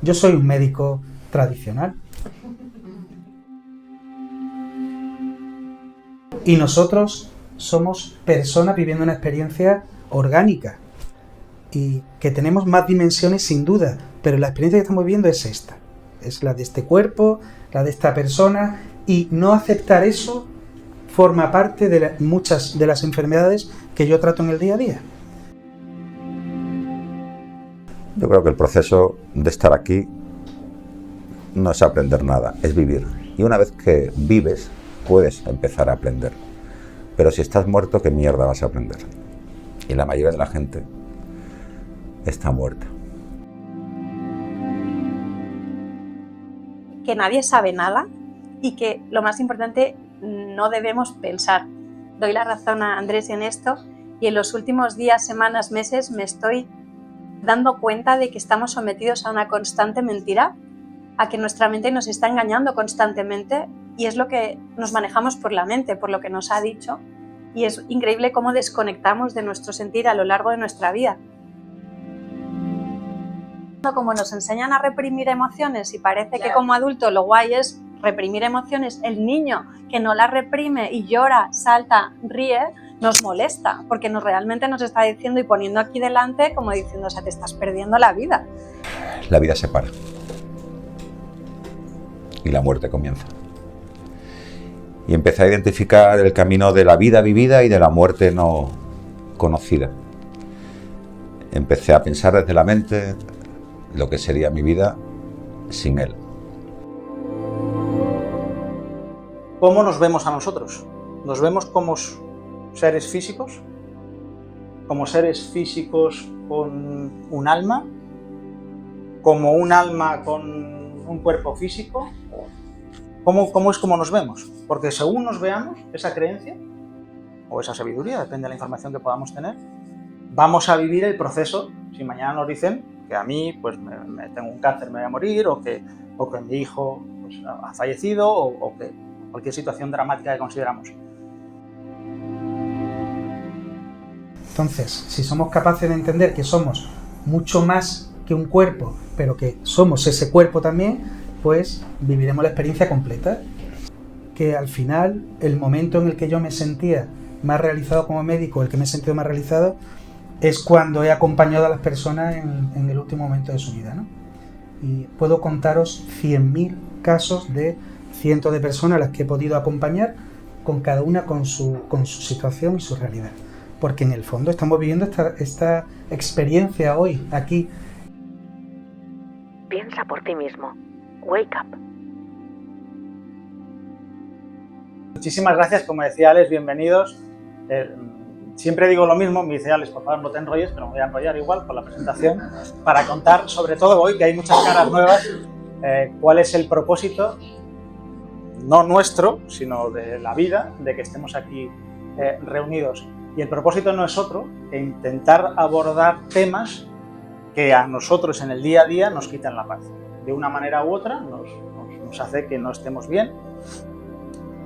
Yo soy un médico tradicional. Y nosotros somos personas viviendo una experiencia orgánica y que tenemos más dimensiones sin duda, pero la experiencia que estamos viviendo es esta, es la de este cuerpo, la de esta persona, y no aceptar eso forma parte de muchas de las enfermedades que yo trato en el día a día. Yo creo que el proceso de estar aquí no es aprender nada, es vivir. Y una vez que vives, puedes empezar a aprender. Pero si estás muerto, ¿qué mierda vas a aprender? Y la mayoría de la gente está muerta. Que nadie sabe nada y que, lo más importante, no debemos pensar. Doy la razón a Andrés en esto, y en los últimos días, semanas, meses me estoy dando cuenta de que estamos sometidos a una constante mentira, a que nuestra mente nos está engañando constantemente, y es lo que nos manejamos por la mente, por lo que nos ha dicho, y es increíble cómo desconectamos de nuestro sentir a lo largo de nuestra vida. Como nos enseñan a reprimir emociones y parece que como adulto lo guay es reprimir emociones, el niño que no las reprime y llora, salta, ríe, nos molesta, porque realmente nos está diciendo y poniendo aquí delante como diciendo, o sea, te estás perdiendo la vida. La vida se para. Y la muerte comienza. Y empecé a identificar el camino de la vida vivida y de la muerte no conocida. Empecé a pensar desde la mente lo que sería mi vida sin él. ¿Cómo nos vemos a nosotros? ¿Nos vemos como seres físicos? ¿Como seres físicos con un alma? ¿Como un alma con un cuerpo físico? ¿Cómo es como nos vemos? Porque según nos veamos, esa creencia o esa sabiduría, depende de la información que podamos tener, vamos a vivir el proceso. Si mañana nos dicen que a mí pues me tengo un cáncer, me voy a morir, o que mi hijo pues, ha fallecido, o que cualquier situación dramática que consideramos. Entonces, si somos capaces de entender que somos mucho más que un cuerpo, pero que somos ese cuerpo también, pues viviremos la experiencia completa. Que al final, el momento en el que yo me sentía más realizado como médico, el que me he sentido más realizado, es cuando he acompañado a las personas en el último momento de su vida, ¿no? Y puedo contaros 100.000 casos de cientos de personas a las que he podido acompañar, con cada una con su situación y su realidad. Porque en el fondo estamos viviendo esta experiencia hoy, aquí. Piensa por ti mismo. Wake up. Muchísimas gracias, como decía Alex, bienvenidos. Siempre digo lo mismo, me dice Alex, por favor no te enrolles, pero me voy a enrollar igual con la presentación, para contar, sobre todo hoy, que hay muchas caras nuevas, cuál es el propósito, no nuestro, sino de la vida, de que estemos aquí reunidos. Y el propósito no es otro que intentar abordar temas que a nosotros en el día a día nos quitan la paz. De una manera u otra nos hace que no estemos bien.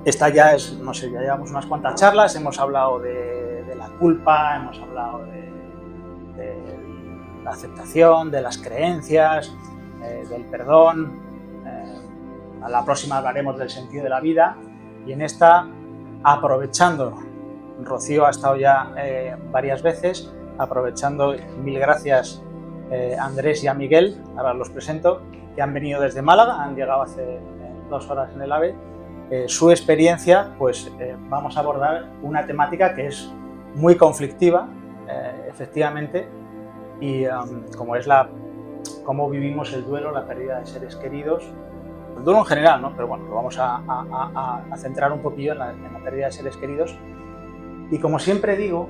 Esta ya es, no sé, ya llevamos unas cuantas charlas, hemos hablado de la culpa, hemos hablado de la aceptación, de las creencias, del perdón. A la próxima hablaremos del sentido de la vida, y en esta, aprovechando, Rocío ha estado ya varias veces, aprovechando, mil gracias a Andrés y a Miguel, ahora los presento, que han venido desde Málaga, han llegado hace 2 horas en el AVE. Su experiencia, pues vamos a abordar una temática que es muy conflictiva, efectivamente, y como es cómo vivimos el duelo, la pérdida de seres queridos, el duelo en general, ¿no? Pero bueno, lo vamos a centrar un poquillo en la pérdida de seres queridos. Y como siempre digo,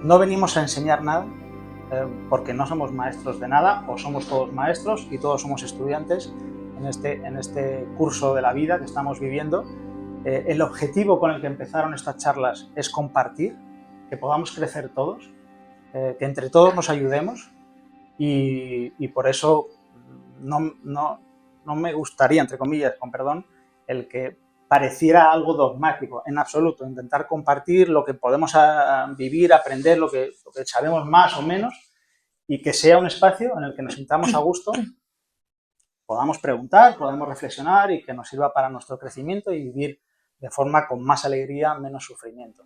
no venimos a enseñar nada, porque no somos maestros de nada, o somos todos maestros y todos somos estudiantes en este curso de la vida que estamos viviendo. El objetivo con el que empezaron estas charlas es compartir, que podamos crecer todos, que entre todos nos ayudemos, y por eso no me gustaría, entre comillas, con perdón, el que pareciera algo dogmático, en absoluto. Intentar compartir lo que podemos vivir, aprender, lo que sabemos más o menos, y que sea un espacio en el que nos sintamos a gusto, podamos preguntar, podamos reflexionar y que nos sirva para nuestro crecimiento y vivir de forma con más alegría, menos sufrimiento.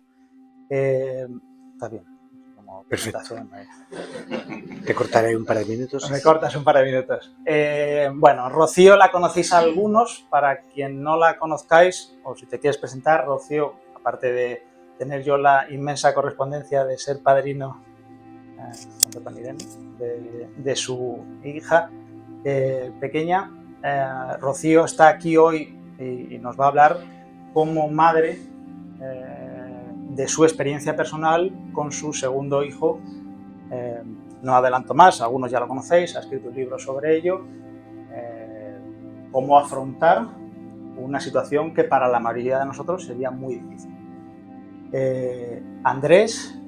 Está bien. Como presentación. Te cortaré un par de minutos. Me cortas un par de minutos. Bueno, Rocío la conocéis a algunos. Para quien no la conozcáis, o si te quieres presentar, Rocío, aparte de tener yo la inmensa correspondencia de ser padrino junto con Irene, de su hija pequeña, Rocío está aquí hoy y nos va a hablar como madre de su experiencia personal con su segundo hijo. No adelanto más, algunos ya lo conocéis, ha escrito un libro sobre ello, cómo afrontar una situación que para la mayoría de nosotros sería muy difícil. Andrés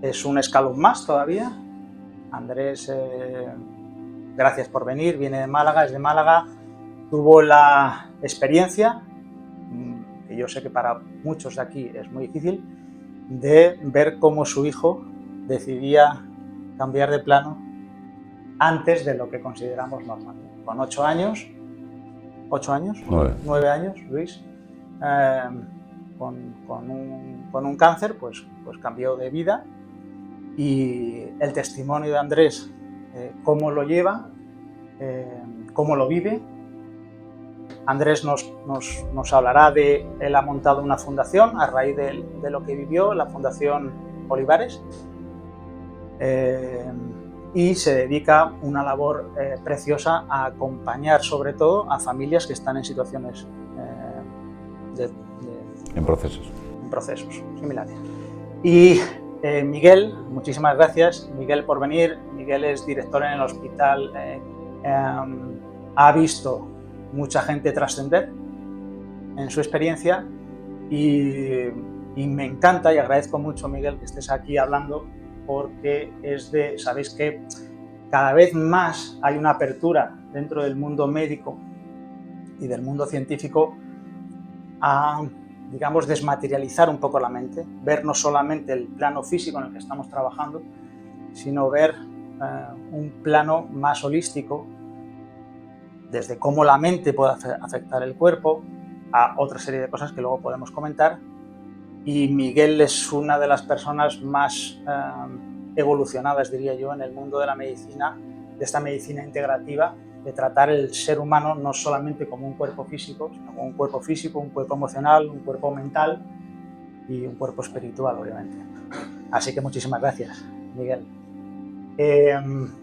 es un escalón más todavía. Andrés, gracias por venir, viene de Málaga, es de Málaga, tuvo la experiencia, que yo sé que para muchos de aquí es muy difícil, de ver cómo su hijo decidía cambiar de plano antes de lo que consideramos normal. Con 8 años, 9 años, Luis, con un cáncer, pues cambió de vida, y el testimonio de Andrés, cómo lo lleva, cómo lo vive. Andrés nos hablará de, él ha montado una fundación a raíz de lo que vivió, la Fundación Olivares, y se dedica a una labor preciosa a acompañar sobre todo a familias que están en situaciones en procesos similares. Y Miguel, muchísimas gracias Miguel por venir. Miguel es director en el hospital, ha visto mucha gente trascender en su experiencia y me encanta y agradezco mucho, Miguel, que estés aquí hablando, porque sabéis que cada vez más hay una apertura dentro del mundo médico y del mundo científico a, digamos, desmaterializar un poco la mente, ver no solamente el plano físico en el que estamos trabajando, sino ver un plano más holístico, desde cómo la mente puede afectar el cuerpo, a otra serie de cosas que luego podemos comentar. Y Miguel es una de las personas más evolucionadas, diría yo, en el mundo de la medicina, de esta medicina integrativa, de tratar el ser humano no solamente como un cuerpo físico, sino como un cuerpo físico, un cuerpo emocional, un cuerpo mental y un cuerpo espiritual, obviamente. Así que muchísimas gracias, Miguel.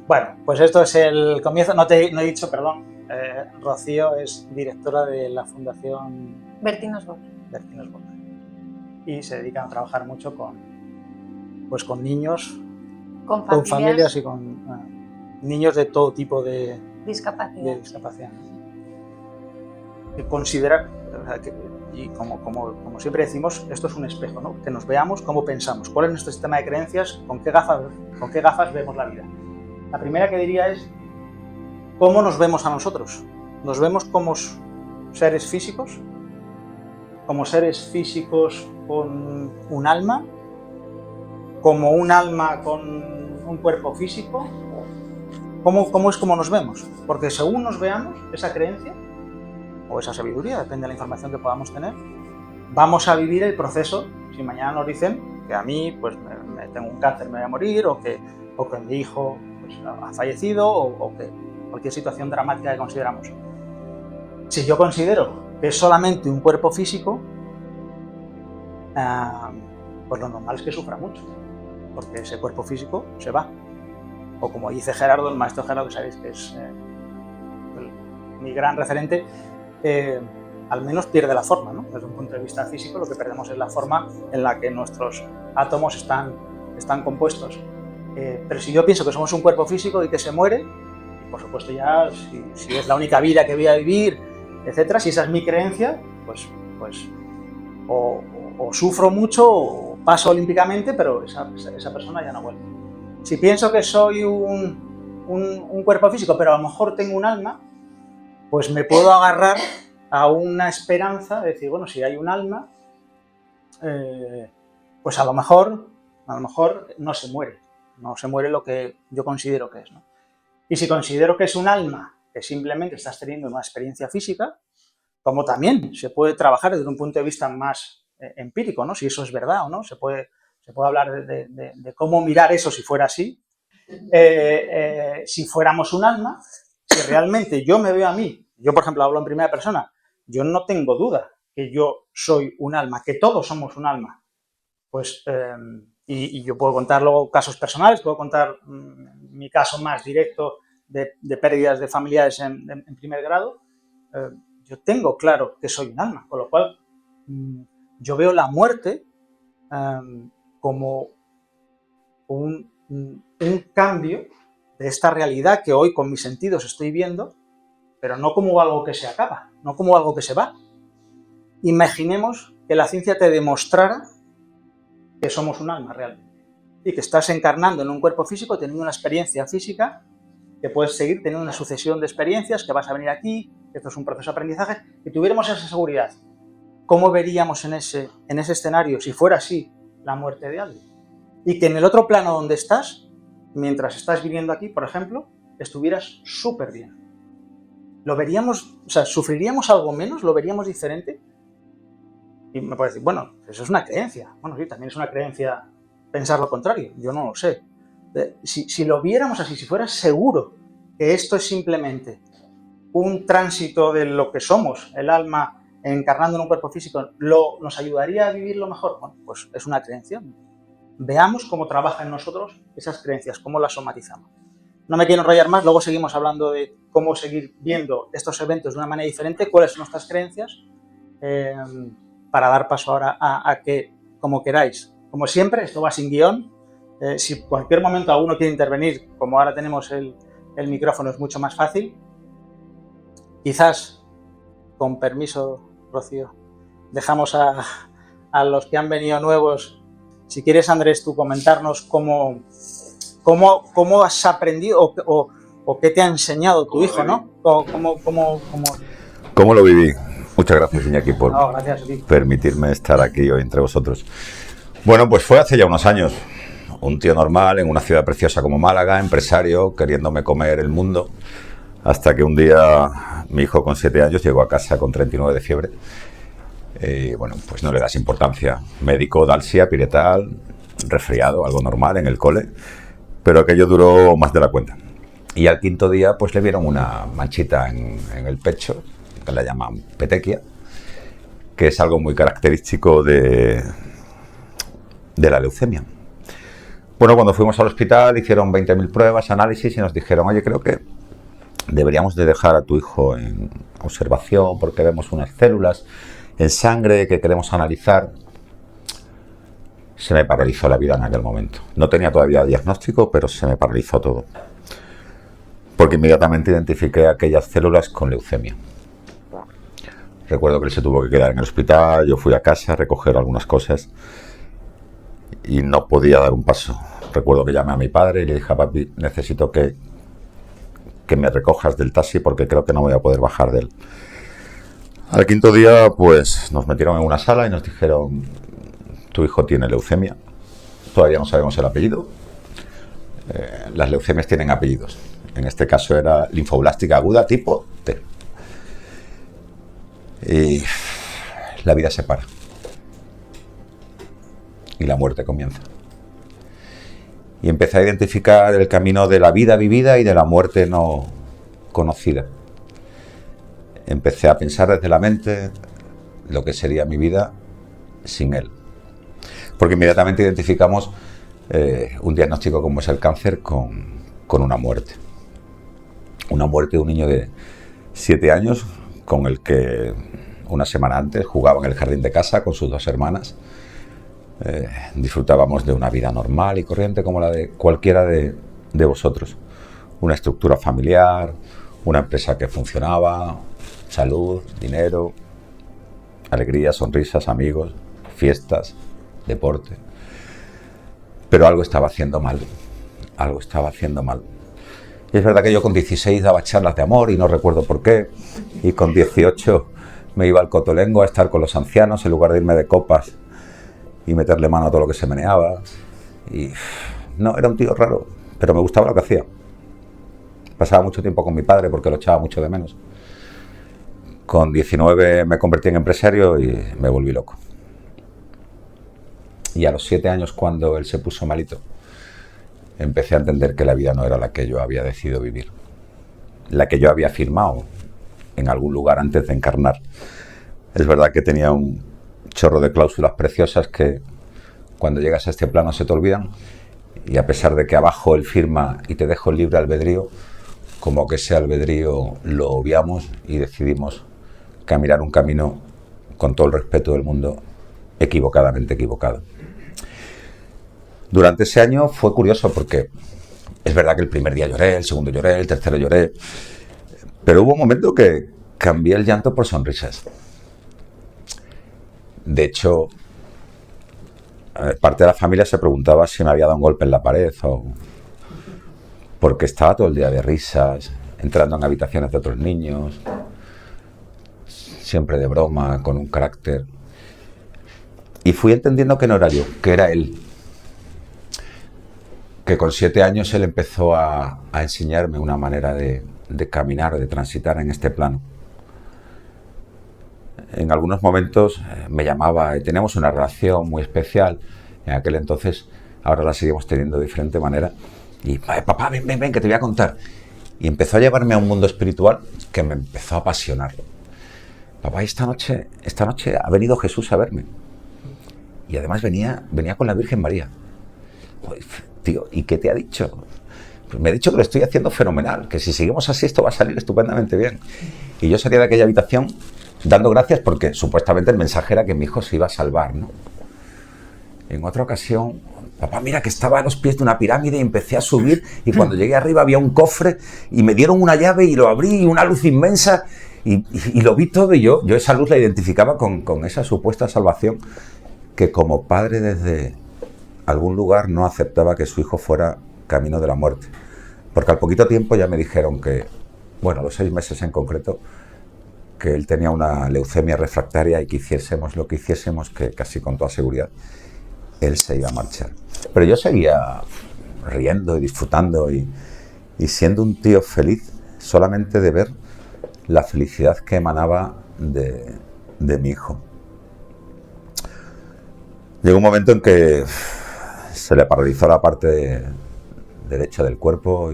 Bueno, pues esto es el comienzo. No he dicho, perdón, Rocío es directora de la Fundación Bertín Osborne. Y se dedican a trabajar mucho con niños, Con familias y con niños de todo tipo de discapacidad. Considera, y como siempre decimos, esto es un espejo, ¿no? Que nos veamos cómo pensamos, cuál es nuestro sistema de creencias, con qué gafas vemos la vida. La primera que diría es cómo nos vemos a nosotros. ¿Nos vemos como seres físicos? ¿Como seres físicos con un alma? ¿Como un alma con un cuerpo físico? ¿Cómo es como nos vemos? Porque según nos veamos, esa creencia o esa sabiduría, depende de la información que podamos tener, vamos a vivir el proceso. Si mañana nos dicen que a mí pues me tengo un cáncer, me voy a morir, o que mi hijo pues, ha fallecido, o que cualquier situación dramática que consideramos. Si yo considero que es solamente un cuerpo físico, pues lo normal es que sufra mucho, porque ese cuerpo físico se va. O como dice Gerardo, el maestro Gerardo, que sabéis que es mi gran referente, al menos pierde la forma, ¿no? Desde un punto de vista físico, lo que perdemos es la forma en la que nuestros átomos están compuestos. Pero si yo pienso que somos un cuerpo físico y que se muere, y por supuesto ya si es la única vida que voy a vivir, etcétera, si esa es mi creencia, pues o sufro mucho o paso olímpicamente, pero esa persona ya no vuelve. Si pienso que soy un cuerpo físico, pero a lo mejor tengo un alma, pues me puedo agarrar a una esperanza de decir, bueno, si hay un alma, pues a lo mejor no se muere. no se muere lo que yo considero que es, ¿no? Y si considero que es un alma que simplemente estás teniendo una experiencia física, como también se puede trabajar desde un punto de vista más empírico, ¿no? Si eso es verdad o no, se puede hablar de cómo mirar eso si fuera así. Si fuéramos un alma, si realmente yo me veo a mí, yo por ejemplo hablo en primera persona, yo no tengo duda que yo soy un alma, que todos somos un alma. Pues, y yo puedo contar luego casos personales, puedo contar mi caso más directo de pérdidas de familiares en primer grado. Yo tengo claro que soy un alma, con lo cual yo veo la muerte como un cambio de esta realidad que hoy con mis sentidos estoy viendo, pero no como algo que se acaba, no como algo que se va. Imaginemos que la ciencia te demostrara que somos un alma realmente y que estás encarnando en un cuerpo físico, teniendo una experiencia física, que puedes seguir teniendo una sucesión de experiencias, que vas a venir aquí, que esto es un proceso de aprendizaje, que tuviéramos esa seguridad. ¿Cómo veríamos en ese escenario, si fuera así, la muerte de alguien? Y que en el otro plano donde estás, mientras estás viviendo aquí, por ejemplo, estuvieras súper bien. ¿Lo veríamos, o sea, sufriríamos algo menos? ¿Lo veríamos diferente? Y me puede decir, bueno, eso es una creencia. Bueno, sí, también es una creencia pensar lo contrario. Yo no lo sé. Si lo viéramos así, si fuera seguro que esto es simplemente un tránsito de lo que somos, el alma encarnando en un cuerpo físico, ¿nos ayudaría a vivirlo mejor? Bueno, pues es una creencia. Veamos cómo trabaja en nosotros esas creencias, cómo las somatizamos. No me quiero enrollar más, luego seguimos hablando de cómo seguir viendo estos eventos de una manera diferente, cuáles son nuestras creencias, para dar paso ahora a que, como queráis. Como siempre, esto va sin guión. Si en cualquier momento alguno quiere intervenir, como ahora tenemos el micrófono, es mucho más fácil. Quizás, con permiso, Rocío, dejamos a los que han venido nuevos. Si quieres, Andrés, tú comentarnos cómo has aprendido o qué te ha enseñado tu hijo, ¿no? ¿Cómo lo viví? Muchas gracias, Iñaki, por gracias, permitirme estar aquí hoy entre vosotros. Bueno, pues fue hace ya unos años. Un tío normal en una ciudad preciosa como Málaga, empresario, queriéndome comer el mundo, hasta que un día mi hijo con 7 años llegó a casa con 39 de fiebre. Bueno, pues no le das importancia. Médico, dalsia, piretal, resfriado, algo normal en el cole, pero aquello duró más de la cuenta. Y al 5.º día pues le vieron una manchita en el pecho, que la llaman petequia, que es algo muy característico de la leucemia. Bueno, cuando fuimos al hospital hicieron 20.000 pruebas, análisis y nos dijeron, oye, creo que deberíamos de dejar a tu hijo en observación porque vemos unas células en sangre que queremos analizar. Se me paralizó la vida en aquel momento. No tenía todavía diagnóstico, pero se me paralizó todo. Porque inmediatamente identifiqué aquellas células con leucemia. Recuerdo que él se tuvo que quedar en el hospital, yo fui a casa a recoger algunas cosas y no podía dar un paso. Recuerdo que llamé a mi padre y le dije, papi, necesito que me recojas del taxi porque creo que no voy a poder bajar de él. Al 5.º día, pues nos metieron en una sala y nos dijeron, tu hijo tiene leucemia. Todavía no sabemos el apellido. Las leucemias tienen apellidos. En este caso era linfoblástica aguda tipo T. Y la vida se para. Y la muerte comienza. Y empecé a identificar el camino de la vida vivida y de la muerte no conocida. Empecé a pensar desde la mente lo que sería mi vida sin él. Porque inmediatamente identificamos un diagnóstico como es el cáncer con una muerte. Una muerte de un niño de 7 años con el que una semana antes jugaba en el jardín de casa con sus 2 hermanas. Disfrutábamos de una vida normal y corriente como la de cualquiera de vosotros. Una estructura familiar, una empresa que funcionaba, salud, dinero, alegría, sonrisas, amigos, fiestas, deporte. Pero algo estaba haciendo mal. Algo estaba haciendo mal. Y es verdad que yo con 16 daba charlas de amor y no recuerdo por qué. Y con 18 me iba al Cotolengo a estar con los ancianos en lugar de irme de copas y meterle mano a todo lo que se meneaba. Y No, era un tío raro, pero me gustaba lo que hacía. Pasaba mucho tiempo con mi padre porque lo echaba mucho de menos. Con 19 me convertí en empresario y me volví loco. Y a los 7 años, cuando él se puso malito, empecé a entender que la vida no era la que yo había decidido vivir, la que yo había firmado en algún lugar antes de encarnar. Es verdad que tenía un chorro de cláusulas preciosas que cuando llegas a este plano se te olvidan, y a pesar de que abajo él firma y te dejo el libre albedrío, como que ese albedrío lo obviamos y decidimos caminar un camino, con todo el respeto del mundo, equivocadamente equivocado. Durante ese año fue curioso porque es verdad que el primer día lloré, el segundo lloré, el tercero lloré, pero hubo un momento que cambié el llanto por sonrisas. De hecho, parte de la familia se preguntaba si me había dado un golpe en la pared o... porque estaba todo el día de risas, entrando en habitaciones de otros niños, siempre de broma, con un carácter. Y fui entendiendo que no era yo, que era él. Que con 7 años él empezó a enseñarme una manera de caminar, de transitar en este plano. En algunos momentos me llamaba, y teníamos una relación muy especial en aquel entonces, ahora la seguimos teniendo de diferente manera, y papá, ven, que te voy a contar. Y empezó a llevarme a un mundo espiritual que me empezó a apasionar. Papá, esta noche ha venido Jesús a verme. Y además venía con la Virgen María. Tío, ¿y qué te ha dicho? Pues me ha dicho que lo estoy haciendo fenomenal, que si seguimos así esto va a salir estupendamente bien. Y yo salía de aquella habitación dando gracias porque supuestamente el mensaje era que mi hijo se iba a salvar, ¿no? En otra ocasión, papá, mira que estaba a los pies de una pirámide y empecé a subir, y cuando llegué arriba había un cofre y me dieron una llave y lo abrí, y una luz inmensa, y lo vi todo, y yo esa luz la identificaba con esa supuesta salvación, que como padre desde algún lugar no aceptaba que su hijo fuera camino de la muerte. Porque al poquito tiempo ya me dijeron que, bueno, a los 6 meses en concreto, que él tenía una leucemia refractaria y que hiciésemos lo que hiciésemos, que casi con toda seguridad, él se iba a marchar. Pero yo seguía riendo y disfrutando y siendo un tío feliz solamente de ver la felicidad que emanaba de mi hijo. Llegó un momento en que se le paralizó la parte derecha del cuerpo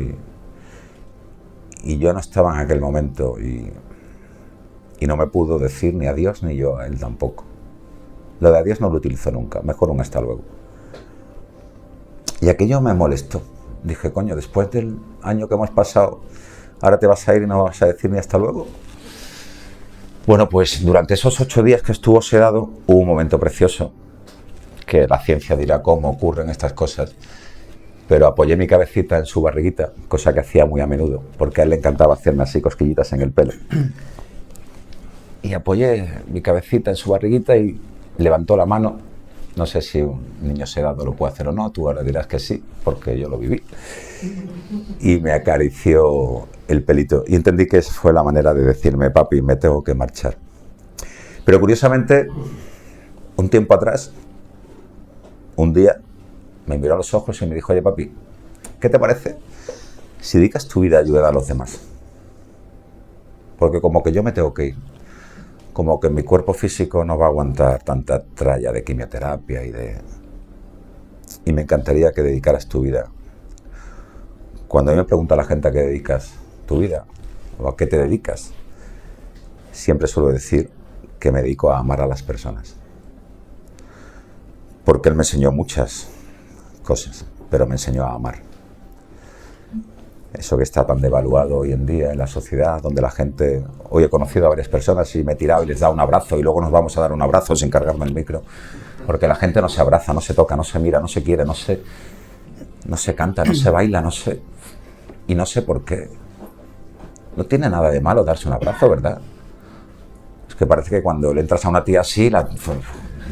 y yo no estaba en aquel momento y no me pudo decir ni adiós ni yo a él tampoco. Lo de adiós no lo utilizó nunca, mejor un hasta luego. Y aquello me molestó. Dije, coño, después del año que hemos pasado, ¿ahora te vas a ir y no vas a decir ni hasta luego? Bueno, pues durante esos 8 días que estuvo sedado, hubo un momento precioso, que la ciencia dirá cómo ocurren estas cosas, pero apoyé mi cabecita en su barriguita, cosa que hacía muy a menudo, porque a él le encantaba hacerme así cosquillitas en el pelo. Y apoyé mi cabecita en su barriguita y levantó la mano. No sé si un niño sedado lo puede hacer o no, tú ahora dirás que sí, porque yo lo viví. Y me acarició el pelito y entendí que esa fue la manera de decirme, papi, me tengo que marchar. Pero curiosamente, un tiempo atrás, un día me miró a los ojos y me dijo, oye papi, ¿qué te parece si dedicas tu vida a ayudar a los demás? Porque como que yo me tengo que ir, como que mi cuerpo físico no va a aguantar tanta tralla de quimioterapia y me encantaría que dedicaras tu vida. Cuando a mí me pregunta la gente a qué dedicas tu vida o a qué te dedicas, siempre suelo decir que me dedico a amar a las personas. Porque él me enseñó muchas cosas, pero me enseñó a amar. Eso que está tan devaluado hoy en día en la sociedad, donde la gente... Hoy he conocido a varias personas y me he tirado y les he dado un abrazo y luego nos vamos a dar un abrazo sin cargarme el micro. Porque la gente no se abraza, no se toca, no se mira, no se quiere, no se canta, no se baila, no sé... Y no sé por qué. No tiene nada de malo darse un abrazo, ¿verdad? Es que parece que cuando le entras a una tía así...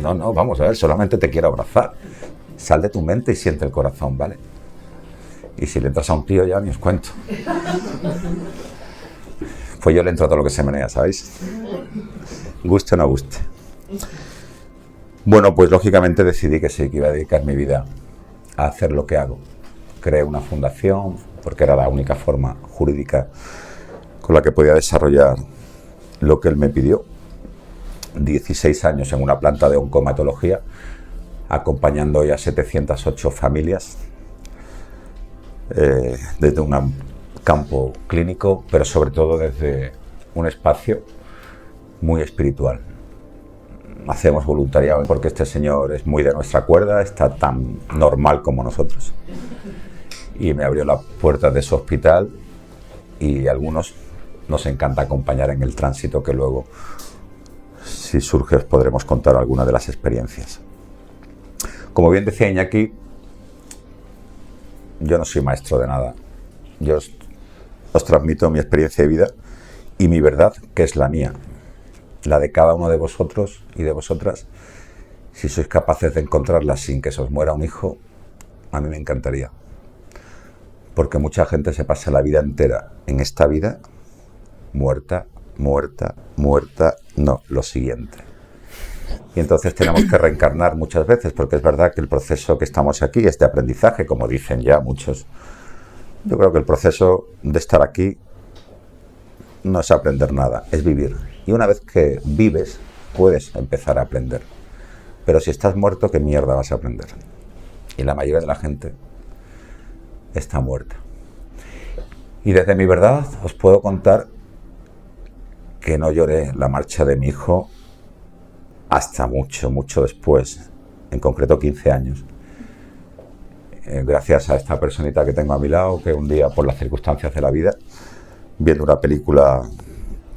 No, vamos a ver, solamente te quiero abrazar. Sal de tu mente y siente el corazón, ¿vale? Y si le entras a un tío ya ni os cuento. Pues yo le entro a todo lo que se menea, ¿sabéis? Guste o no guste. Bueno, pues lógicamente decidí que sí, que iba a dedicar mi vida a hacer lo que hago. creé una fundación porque era la única forma jurídica con la que podía desarrollar lo que él me pidió. 16 años en una planta de oncomatología, acompañando ya 708 familias desde un campo clínico, pero sobre todo desde un espacio muy espiritual. Hacemos voluntariado porque este señor es muy de nuestra cuerda, está tan normal como nosotros. Y me abrió las puertas de su hospital y a algunos nos encanta acompañar en el tránsito, que luego, si surge, os podremos contar algunas de las experiencias. Como bien decía Iñaki, yo no soy maestro de nada. Yo os transmito mi experiencia de vida y mi verdad, que es la mía, la de cada uno de vosotros y de vosotras. Si sois capaces de encontrarla sin que se os muera un hijo, a mí me encantaría. Porque mucha gente se pasa la vida entera en esta vida muerta, muerta, muerta, no, lo siguiente. Y entonces tenemos que reencarnar muchas veces, porque es verdad que el proceso que estamos aquí es de aprendizaje, como dicen ya muchos. Yo creo que el proceso de estar aquí no es aprender nada, es vivir. Y una vez que vives, puedes empezar a aprender. Pero si estás muerto, ¿qué mierda vas a aprender? Y la mayoría de la gente está muerta. Y desde mi verdad os puedo contar que no lloré la marcha de mi hijo hasta mucho, mucho después, en concreto 15 años. Gracias a esta personita que tengo a mi lado, que un día, por las circunstancias de la vida, viendo una película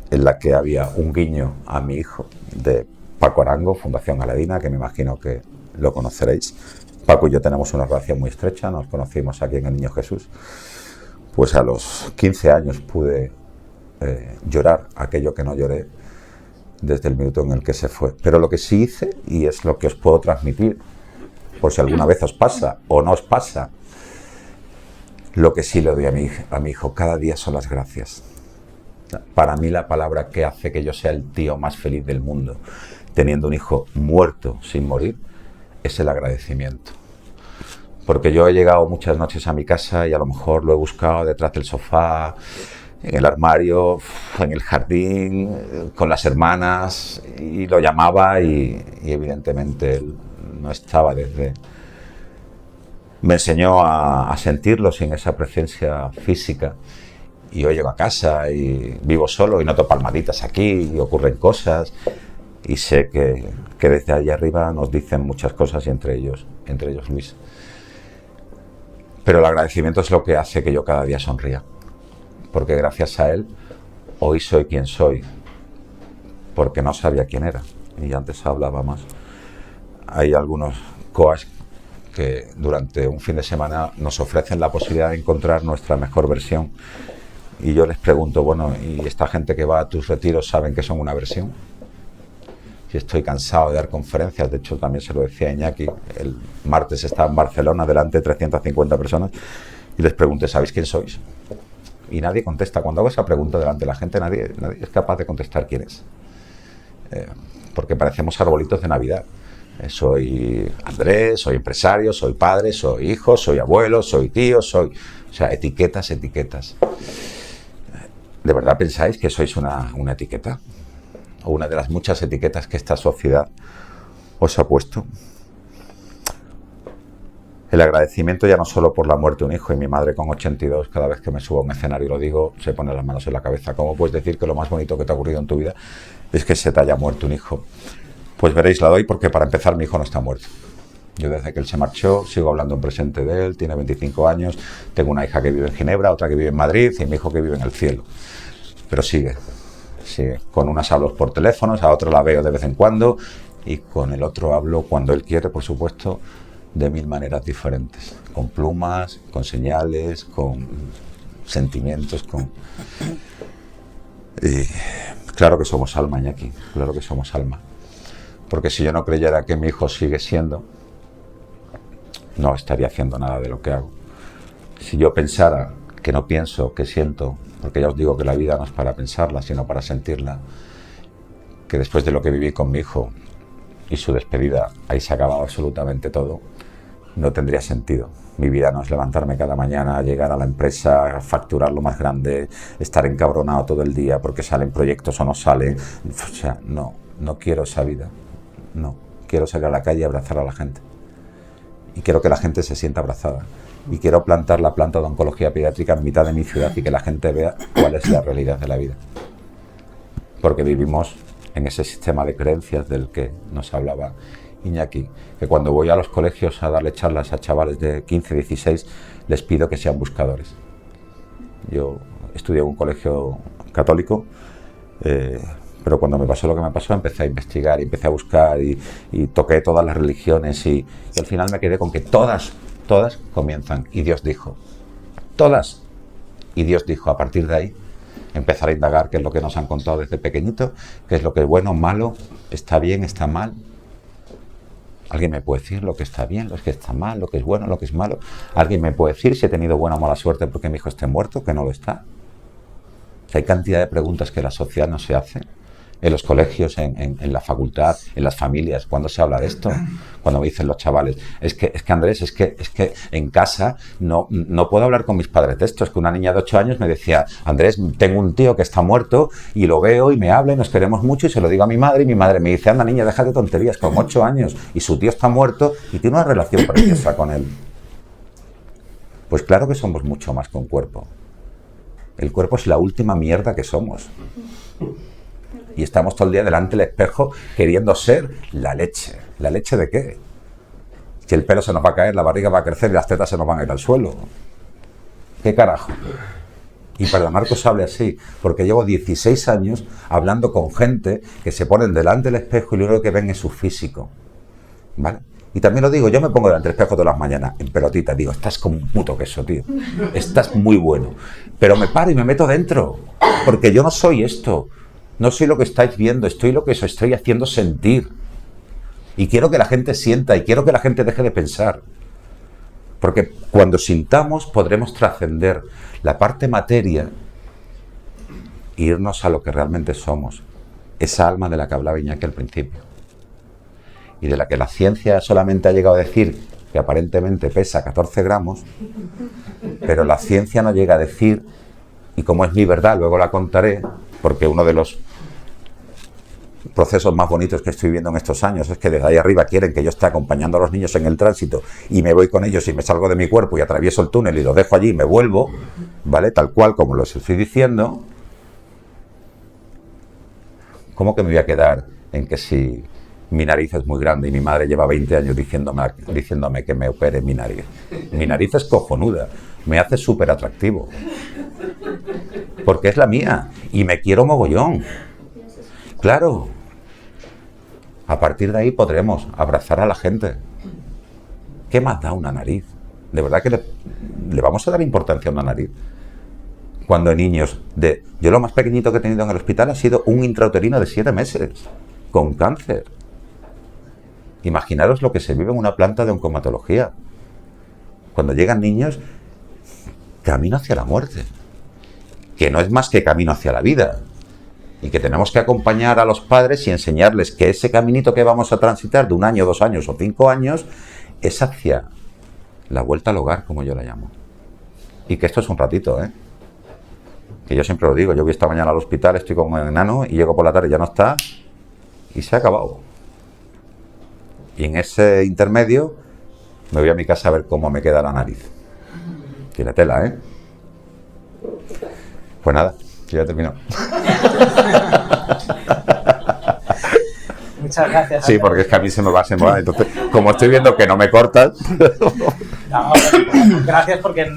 en la que había un guiño a mi hijo, de Paco Arango, Fundación Aladina, que me imagino que lo conoceréis. Paco y yo tenemos una relación muy estrecha, nos conocimos aquí en el Niño Jesús. Pues a los 15 años pude llorar aquello que no lloré desde el minuto en el que se fue. Pero lo que sí hice, y es lo que os puedo transmitir, por si alguna vez os pasa o no os pasa, lo que sí le doy a mi hijo cada día son las gracias. Para mí la palabra que hace que yo sea el tío más feliz del mundo, teniendo un hijo muerto sin morir, es el agradecimiento. Porque yo he llegado muchas noches a mi casa y a lo mejor lo he buscado detrás del sofá, en el armario, en el jardín, con las hermanas, y lo llamaba y evidentemente él no estaba desde... Me enseñó a sentirlo sin esa presencia física. Y hoy llego a casa y vivo solo y noto palmaditas aquí y ocurren cosas. Y sé que desde allá arriba nos dicen muchas cosas y entre ellos Luis. Pero el agradecimiento es lo que hace que yo cada día sonría. Porque gracias a él hoy soy quien soy. Porque no sabía quién era. Y antes hablaba más. Hay algunos coaches que durante un fin de semana nos ofrecen la posibilidad de encontrar nuestra mejor versión. Y yo les pregunto, bueno, ¿y esta gente que va a tus retiros saben que son una versión? Si estoy cansado de dar conferencias, de hecho también se lo decía a Iñaki, el martes estaba en Barcelona delante de 350 personas y les pregunté, ¿sabéis quién sois? Y nadie contesta. Cuando hago esa pregunta delante de la gente, nadie es capaz de contestar quién es. Porque parecemos arbolitos de Navidad. Soy Andrés, soy empresario, soy padre, soy hijo, soy abuelo, soy tío, soy... O sea, etiquetas, etiquetas. ¿De verdad pensáis que sois una etiqueta? O una de las muchas etiquetas que esta sociedad os ha puesto. El agradecimiento ya no solo por la muerte de un hijo, y mi madre con 82, cada vez que me subo a un escenario y lo digo, se pone las manos en la cabeza. ¿Cómo puedes decir que lo más bonito que te ha ocurrido en tu vida es que se te haya muerto un hijo? Pues veréis, la doy porque para empezar mi hijo no está muerto. Yo desde que él se marchó sigo hablando en presente de él, tiene 25 años, tengo una hija que vive en Ginebra, otra que vive en Madrid y mi hijo que vive en el cielo. Pero sigue. Con unas hablo por teléfonos, a otro la veo de vez en cuando y con el otro hablo cuando él quiere, por supuesto, de 1000 maneras diferentes, con plumas, con señales, con sentimientos, Y claro que somos alma, Iñaki, claro que somos alma. Porque si yo no creyera que mi hijo sigue siendo, no estaría haciendo nada de lo que hago. Si yo pensara que no pienso, que siento, porque ya os digo que la vida no es para pensarla, sino para sentirla, que después de lo que viví con mi hijo y su despedida, ahí se ha acabado absolutamente todo, no tendría sentido. Mi vida no es levantarme cada mañana, llegar a la empresa, facturar lo más grande, estar encabronado todo el día porque salen proyectos o no salen. O sea, no quiero esa vida. No, quiero salir a la calle y abrazar a la gente. Y quiero que la gente se sienta abrazada. Y quiero plantar la planta de oncología pediátrica en mitad de mi ciudad y que la gente vea cuál es la realidad de la vida. Porque vivimos en ese sistema de creencias del que nos hablaba Iñaki, que cuando voy a los colegios a darle charlas a chavales de 15, 16, les pido que sean buscadores. Yo estudié en un colegio católico, pero cuando me pasó lo que me pasó empecé a investigar y empecé a buscar y toqué todas las religiones y al final me quedé con que todas comienzan y Dios dijo. Todas. Y Dios dijo, a partir de ahí empezar a indagar qué es lo que nos han contado desde pequeñito, qué es lo que es bueno, malo, está bien, está mal. ¿Alguien me puede decir lo que está bien, lo que está mal, lo que es bueno, lo que es malo? ¿Alguien me puede decir si he tenido buena o mala suerte porque mi hijo esté muerto, que no lo está? O sea, hay cantidad de preguntas que la sociedad no se hace. En los colegios, en la facultad, en las familias, ¿cuándo se habla de esto? Cuando me dicen los chavales, es que Andrés, es que en casa no puedo hablar con mis padres de esto. Es que una niña de 8 años me decía, Andrés, tengo un tío que está muerto y lo veo y me habla y nos queremos mucho y se lo digo a mi madre y mi madre me dice, anda niña, deja de tonterías, con 8 años y su tío está muerto y tiene una relación preciosa con él. Pues claro que somos mucho más que un cuerpo. El cuerpo es la última mierda que somos. Y estamos todo el día delante del espejo queriendo ser la leche. ¿La leche de qué? Si el pelo se nos va a caer, la barriga va a crecer y las tetas se nos van a ir al suelo. ¿Qué carajo? Y perdonad que os hable así, porque llevo 16 años hablando con gente que se ponen delante del espejo y lo único que ven es su físico. ¿Vale? Y también lo digo, yo me pongo delante del espejo todas las mañanas, en pelotita, digo, estás como un puto queso, tío. Estás muy bueno. Pero me paro y me meto dentro, porque yo no soy esto. No soy lo que estáis viendo, estoy lo que os estoy haciendo sentir. Y quiero que la gente sienta y quiero que la gente deje de pensar. Porque cuando sintamos podremos trascender la parte materia e irnos a lo que realmente somos. Esa alma de la que hablaba Iñaki al principio. Y de la que la ciencia solamente ha llegado a decir que aparentemente pesa 14 gramos, pero la ciencia no llega a decir, y como es mi verdad, luego la contaré, porque uno de los procesos más bonitos que estoy viviendo en estos años es que desde ahí arriba quieren que yo esté acompañando a los niños en el tránsito y me voy con ellos y me salgo de mi cuerpo y atravieso el túnel y los dejo allí y me vuelvo, ¿vale? Tal cual como los estoy diciendo. ¿Cómo que me voy a quedar en que si mi nariz es muy grande y mi madre lleva 20 años diciéndome que me opere mi nariz? Mi nariz es cojonuda, me hace súper atractivo. Porque es la mía y me quiero mogollón. Claro. A partir de ahí podremos abrazar a la gente. ¿Qué más da una nariz? ¿De verdad que le vamos a dar importancia a una nariz? Cuando hay niños yo lo más pequeñito que he tenido en el hospital ha sido un intrauterino de 7 meses, con cáncer. Imaginaros lo que se vive en una planta de oncomatología. Cuando llegan niños, camino hacia la muerte. Que no es más que camino hacia la vida. Y que tenemos que acompañar a los padres y enseñarles que ese caminito que vamos a transitar de 1 año, 2 años o 5 años es hacia la vuelta al hogar, como yo la llamo. Y que esto es un ratito, ¿eh? Que yo siempre lo digo, yo voy esta mañana al hospital, estoy con un enano y llego por la tarde, ya no está y se ha acabado. Y en ese intermedio me voy a mi casa a ver cómo me queda la nariz. Tiene tela, ¿eh? Pues nada, ya he terminado. Muchas gracias. Sí, porque es que a mí se me va. Entonces, como estoy viendo que no me cortas... No, gracias, porque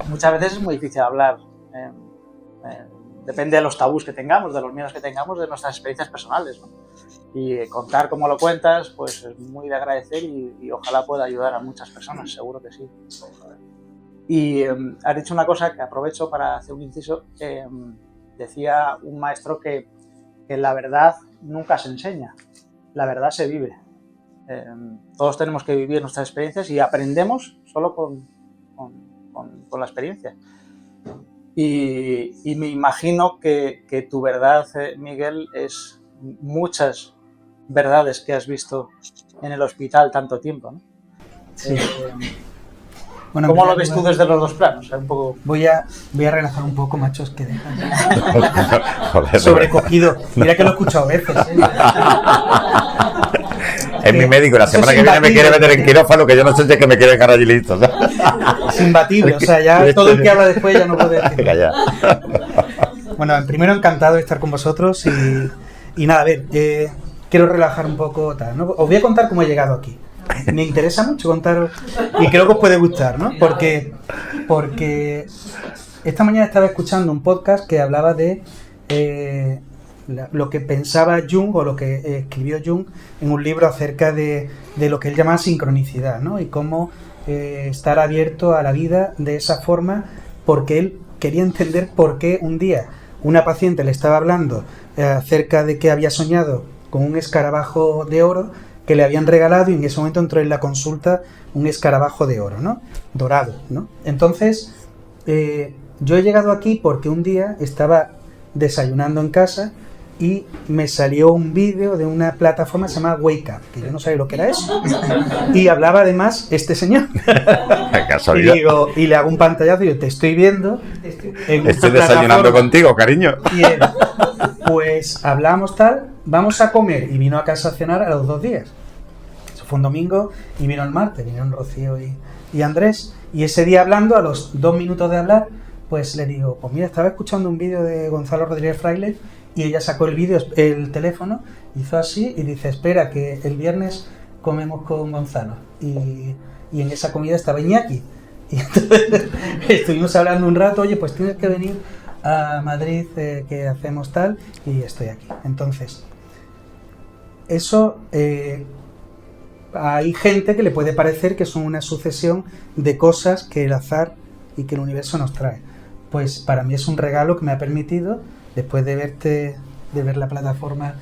muchas veces es muy difícil hablar. Depende de los tabús que tengamos, de los miedos que tengamos, de nuestras experiencias personales, ¿no? Y contar como lo cuentas, pues es muy de agradecer y ojalá pueda ayudar a muchas personas, seguro que sí. Y has dicho una cosa que aprovecho para hacer un inciso. Decía un maestro que la verdad nunca se enseña, la verdad se vive. Todos tenemos que vivir nuestras experiencias y aprendemos solo con la experiencia. Y me imagino que tu verdad, Miguel, es muchas verdades que has visto en el hospital tanto tiempo, ¿no? Sí. Bueno, ¿Cómo lo ves tú desde los dos planos? Un poco... Voy a relajar un poco, machos, que dejan. Joder, Sobrecogido. Mira que lo he escuchado veces. Es mi médico, la semana que viene me quiere meter en quirófano, que yo no sé si es que me quiere dejar allí listo. Es imbatible, o sea, ya todo el que habla después ya no puede decir. Venga, ya. Bueno, primero encantado de estar con vosotros y nada, a ver, quiero relajar un poco, tal, ¿no? Os voy a contar cómo he llegado aquí. Me interesa mucho contaros y creo que os puede gustar, ¿no? Porque esta mañana estaba escuchando un podcast que hablaba de lo que pensaba Jung o lo que escribió Jung en un libro acerca de lo que él llama sincronicidad, ¿no? Y cómo estar abierto a la vida de esa forma, porque él quería entender por qué un día una paciente le estaba hablando acerca de que había soñado con un escarabajo de oro que le habían regalado, y en ese momento entró en la consulta un escarabajo de oro, ¿no? Dorado, ¿no? Entonces, yo he llegado aquí porque un día estaba desayunando en casa y me salió un vídeo de una plataforma que se llama Wake Up, que yo no sabía lo que era eso. Y hablaba además este señor. Casualidad. Y le hago un pantallazo y yo, te estoy viendo. Estoy desayunando contigo, cariño. Y él, pues hablamos tal, vamos a comer. Y vino a casa a cenar a los 2 días. Eso fue un domingo y vino el martes, vinieron Rocío y Andrés. Y ese día hablando, a los 2 minutos de hablar, pues le digo, pues mira, estaba escuchando un vídeo de Gonzalo Rodríguez Fraile. Y ella sacó el teléfono, hizo así y dice, espera, que el viernes comemos con Gonzalo. Y en esa comida estaba Iñaki. Y entonces estuvimos hablando un rato, oye, pues tienes que venir a Madrid, que hacemos tal, y estoy aquí. Entonces, eso, hay gente que le puede parecer que son una sucesión de cosas que el azar y que el universo nos trae. Pues para mí es un regalo que me ha permitido, después de ver la plataforma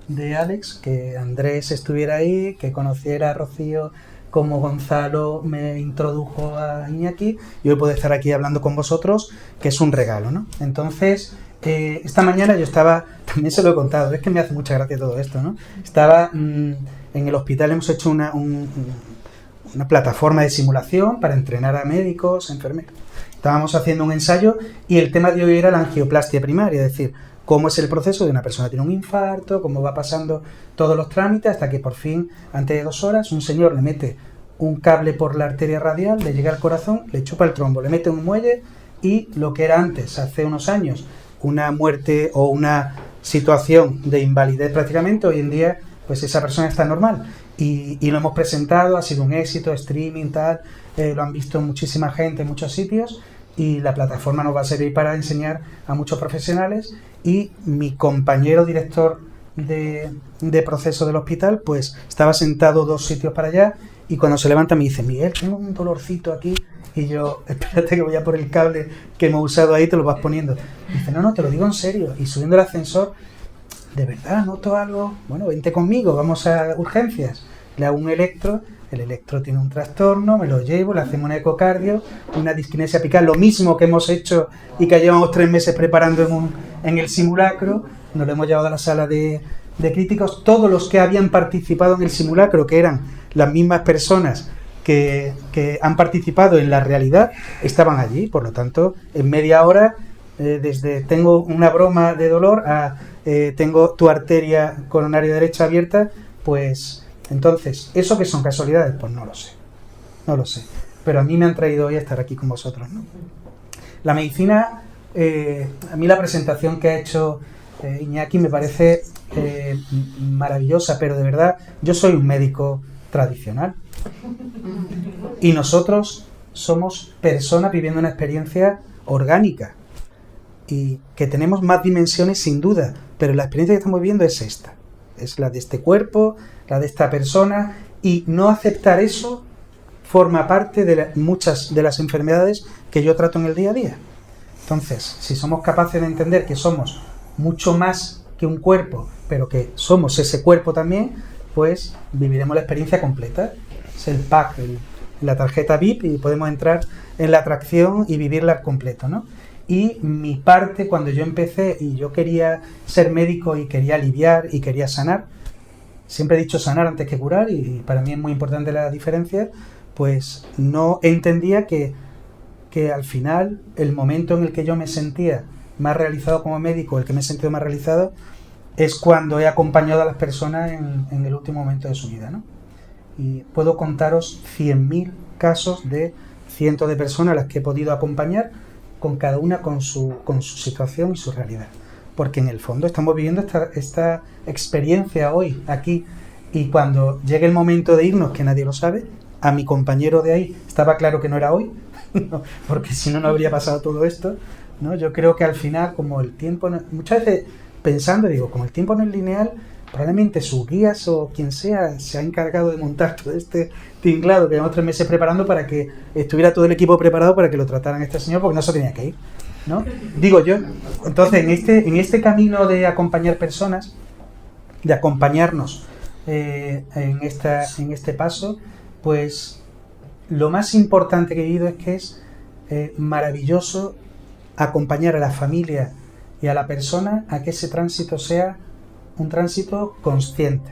de Alex, que Andrés estuviera ahí, que conociera a Rocío, como Gonzalo me introdujo a Iñaki, y hoy puedo estar aquí hablando con vosotros, que es un regalo, ¿no? Entonces, esta mañana yo estaba, también se lo he contado, es que me hace mucha gracia todo esto, ¿no? Estaba en el hospital, hemos hecho una plataforma de simulación para entrenar a médicos, enfermeros. Estábamos haciendo un ensayo y el tema de hoy era la angioplastia primaria, es decir, cómo es el proceso de una persona que tiene un infarto, cómo va pasando todos los trámites hasta que por fin, antes de 2 horas, un señor le mete un cable por la arteria radial, le llega al corazón, le chupa el trombo, le mete un muelle y lo que era antes, hace unos años, una muerte o una situación de invalidez prácticamente, hoy en día pues esa persona está normal. Y lo hemos presentado, ha sido un éxito, streaming, tal, lo han visto muchísima gente en muchos sitios y la plataforma nos va a servir para enseñar a muchos profesionales. Y mi compañero director de proceso del hospital pues estaba sentado 2 sitios para allá y cuando se levanta me dice, Miguel, tengo un dolorcito aquí. Y yo, espérate que voy a por el cable que hemos usado ahí, te lo vas poniendo. Y dice, no, te lo digo en serio. Y subiendo el ascensor, de verdad, noto algo, bueno, vente conmigo, vamos a urgencias. Le hago un electro, el electro tiene un trastorno, me lo llevo, le hacemos un ecocardio, una disquinesia apical, lo mismo que hemos hecho y que llevamos 3 meses preparando en el simulacro, nos lo hemos llevado a la sala de críticos. Todos los que habían participado en el simulacro, que eran las mismas personas que han participado en la realidad, estaban allí, por lo tanto, en media hora, desde tengo una broma de dolor a tengo tu arteria coronaria derecha abierta, pues entonces, ¿eso qué son casualidades? Pues no lo sé, pero a mí me han traído hoy a estar aquí con vosotros, ¿no? La medicina, a mí la presentación que ha hecho Iñaki me parece maravillosa, pero de verdad, yo soy un médico tradicional y nosotros somos personas viviendo una experiencia orgánica y que tenemos más dimensiones sin duda, pero la experiencia que estamos viviendo es esta, es la de este cuerpo, la de esta persona, y no aceptar eso forma parte de muchas de las enfermedades que yo trato en el día a día. Entonces, si somos capaces de entender que somos mucho más que un cuerpo, pero que somos ese cuerpo también, pues viviremos la experiencia completa. Es el pack, la tarjeta VIP, y podemos entrar en la atracción y vivirla al completo, ¿no? Y mi parte, cuando yo empecé y yo quería ser médico y quería aliviar y quería sanar, siempre he dicho sanar antes que curar y para mí es muy importante la diferencia, pues no entendía que al final el momento en el que yo me sentía más realizado como médico, el que me he sentido más realizado, es cuando he acompañado a las personas en el último momento de su vida, ¿no? Y puedo contaros 100.000 casos de cientos de personas a las que he podido acompañar, con cada una con su situación y su realidad. Porque en el fondo estamos viviendo esta experiencia hoy, aquí, y cuando llegue el momento de irnos, que nadie lo sabe, a mi compañero de ahí estaba claro que no era hoy, porque si no, no habría pasado todo esto, ¿no? Yo creo que al final, como el tiempo, muchas veces pensando, digo, como el tiempo no es lineal, probablemente sus guías o quien sea se ha encargado de montar todo este tinglado que llevamos 3 meses preparando para que estuviera todo el equipo preparado para que lo trataran este señor, porque no se tenía que ir, ¿no? Digo yo. Entonces, en este camino de acompañar personas, de acompañarnos en este paso, pues lo más importante que he vivido es que es maravilloso acompañar a la familia y a la persona a que ese tránsito sea un tránsito consciente.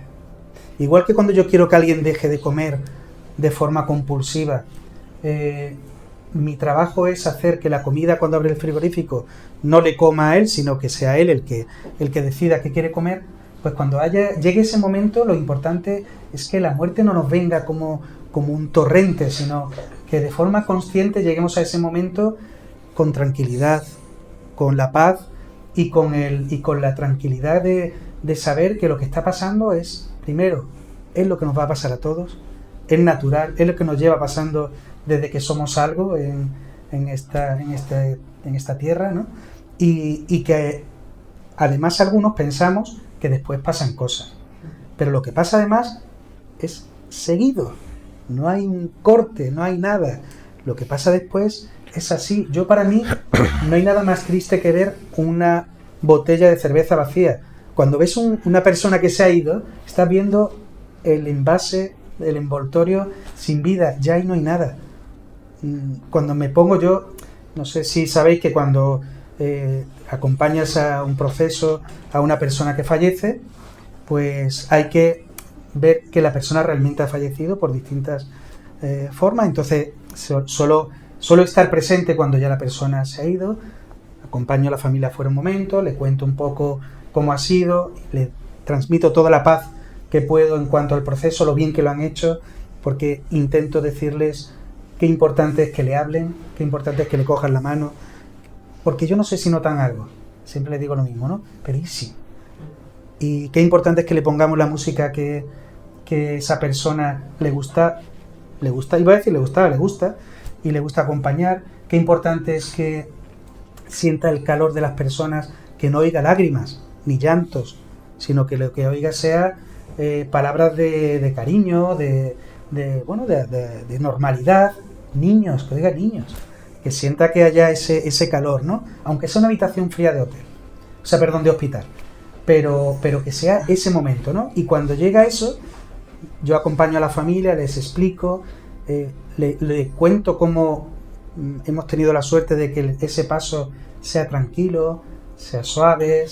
Igual que cuando yo quiero que alguien deje de comer de forma compulsiva, mi trabajo es hacer que la comida, cuando abre el frigorífico, no le coma a él, sino que sea él el que decida qué quiere comer. Pues cuando llegue ese momento, lo importante es que la muerte no nos venga como un torrente, sino que de forma consciente lleguemos a ese momento con tranquilidad, con la paz y con la tranquilidad de saber que lo que está pasando es, primero, es lo que nos va a pasar a todos, es natural, es lo que nos lleva pasando desde que somos algo en esta tierra, ¿no? Y que además algunos pensamos que después pasan cosas, pero lo que pasa además es seguido, no hay un corte, no hay nada, lo que pasa después es así. Yo, para mí, no hay nada más triste que ver una botella de cerveza vacía. Cuando ves una persona que se ha ido, estás viendo el envase, el envoltorio sin vida, ya ahí no hay nada. Cuando me pongo yo, no sé si sabéis que cuando acompañas a un proceso, a una persona que fallece, pues hay que ver que la persona realmente ha fallecido por distintas formas. Entonces, solo estar presente cuando ya la persona se ha ido, acompaño a la familia fuera un momento, le cuento un poco cómo ha sido, le transmito toda la paz que puedo en cuanto al proceso, lo bien que lo han hecho, porque intento decirles qué importante es que le hablen, qué importante es que le cojan la mano, porque yo no sé si notan algo, siempre les digo lo mismo, ¿no? Pero ¿y sí? Y qué importante es que le pongamos la música que esa persona le gusta, iba a decir le gusta, y le gusta acompañar. Qué importante es que sienta el calor de las personas, que no oiga lágrimas ni llantos, sino que lo que oiga sea palabras de cariño, de normalidad, niños, que oiga niños, que sienta que haya ese calor, ¿no? Aunque sea una habitación fría de hotel, de hospital, pero que sea ese momento, ¿no? Y cuando llega eso, yo acompaño a la familia, les explico, le cuento cómo hemos tenido la suerte de que ese paso sea tranquilo, sea suave,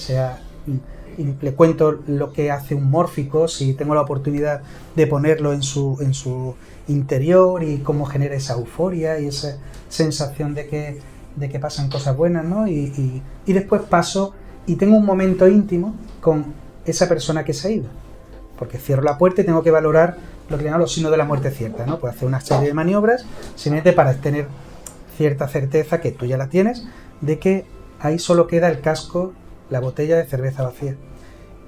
y le cuento lo que hace un mórfico, si tengo la oportunidad de ponerlo en su interior, y cómo genera esa euforia y esa sensación de que pasan cosas buenas, ¿no? Y después paso y tengo un momento íntimo con esa persona que se ha ido, porque cierro la puerta y tengo que valorar lo que llaman los signos de la muerte cierta, ¿no? Pues hacer una serie de maniobras simplemente para tener cierta certeza, que tú ya la tienes, de que ahí solo queda el casco, la botella de cerveza vacía.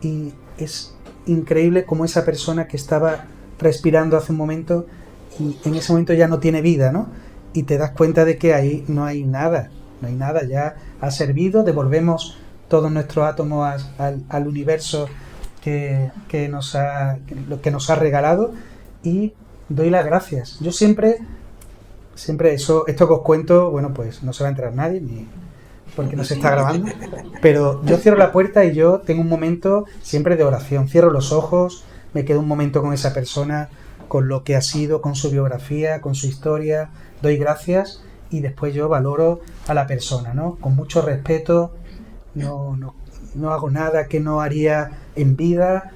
Y es increíble cómo esa persona que estaba respirando hace un momento, y en ese momento ya no tiene vida, ¿no? Y te das cuenta de que ahí no hay nada, ya ha servido, devolvemos todos nuestros átomos al universo que nos ha regalado, y doy las gracias. Yo siempre esto que os cuento, bueno, pues no se va a enterar nadie, ni porque no se está grabando, pero yo cierro la puerta y yo tengo un momento siempre de oración, cierro los ojos, me quedo un momento con esa persona, con lo que ha sido, con su biografía, con su historia, doy gracias, y después yo valoro a la persona, ¿no? Con mucho respeto, no hago nada que no haría en vida,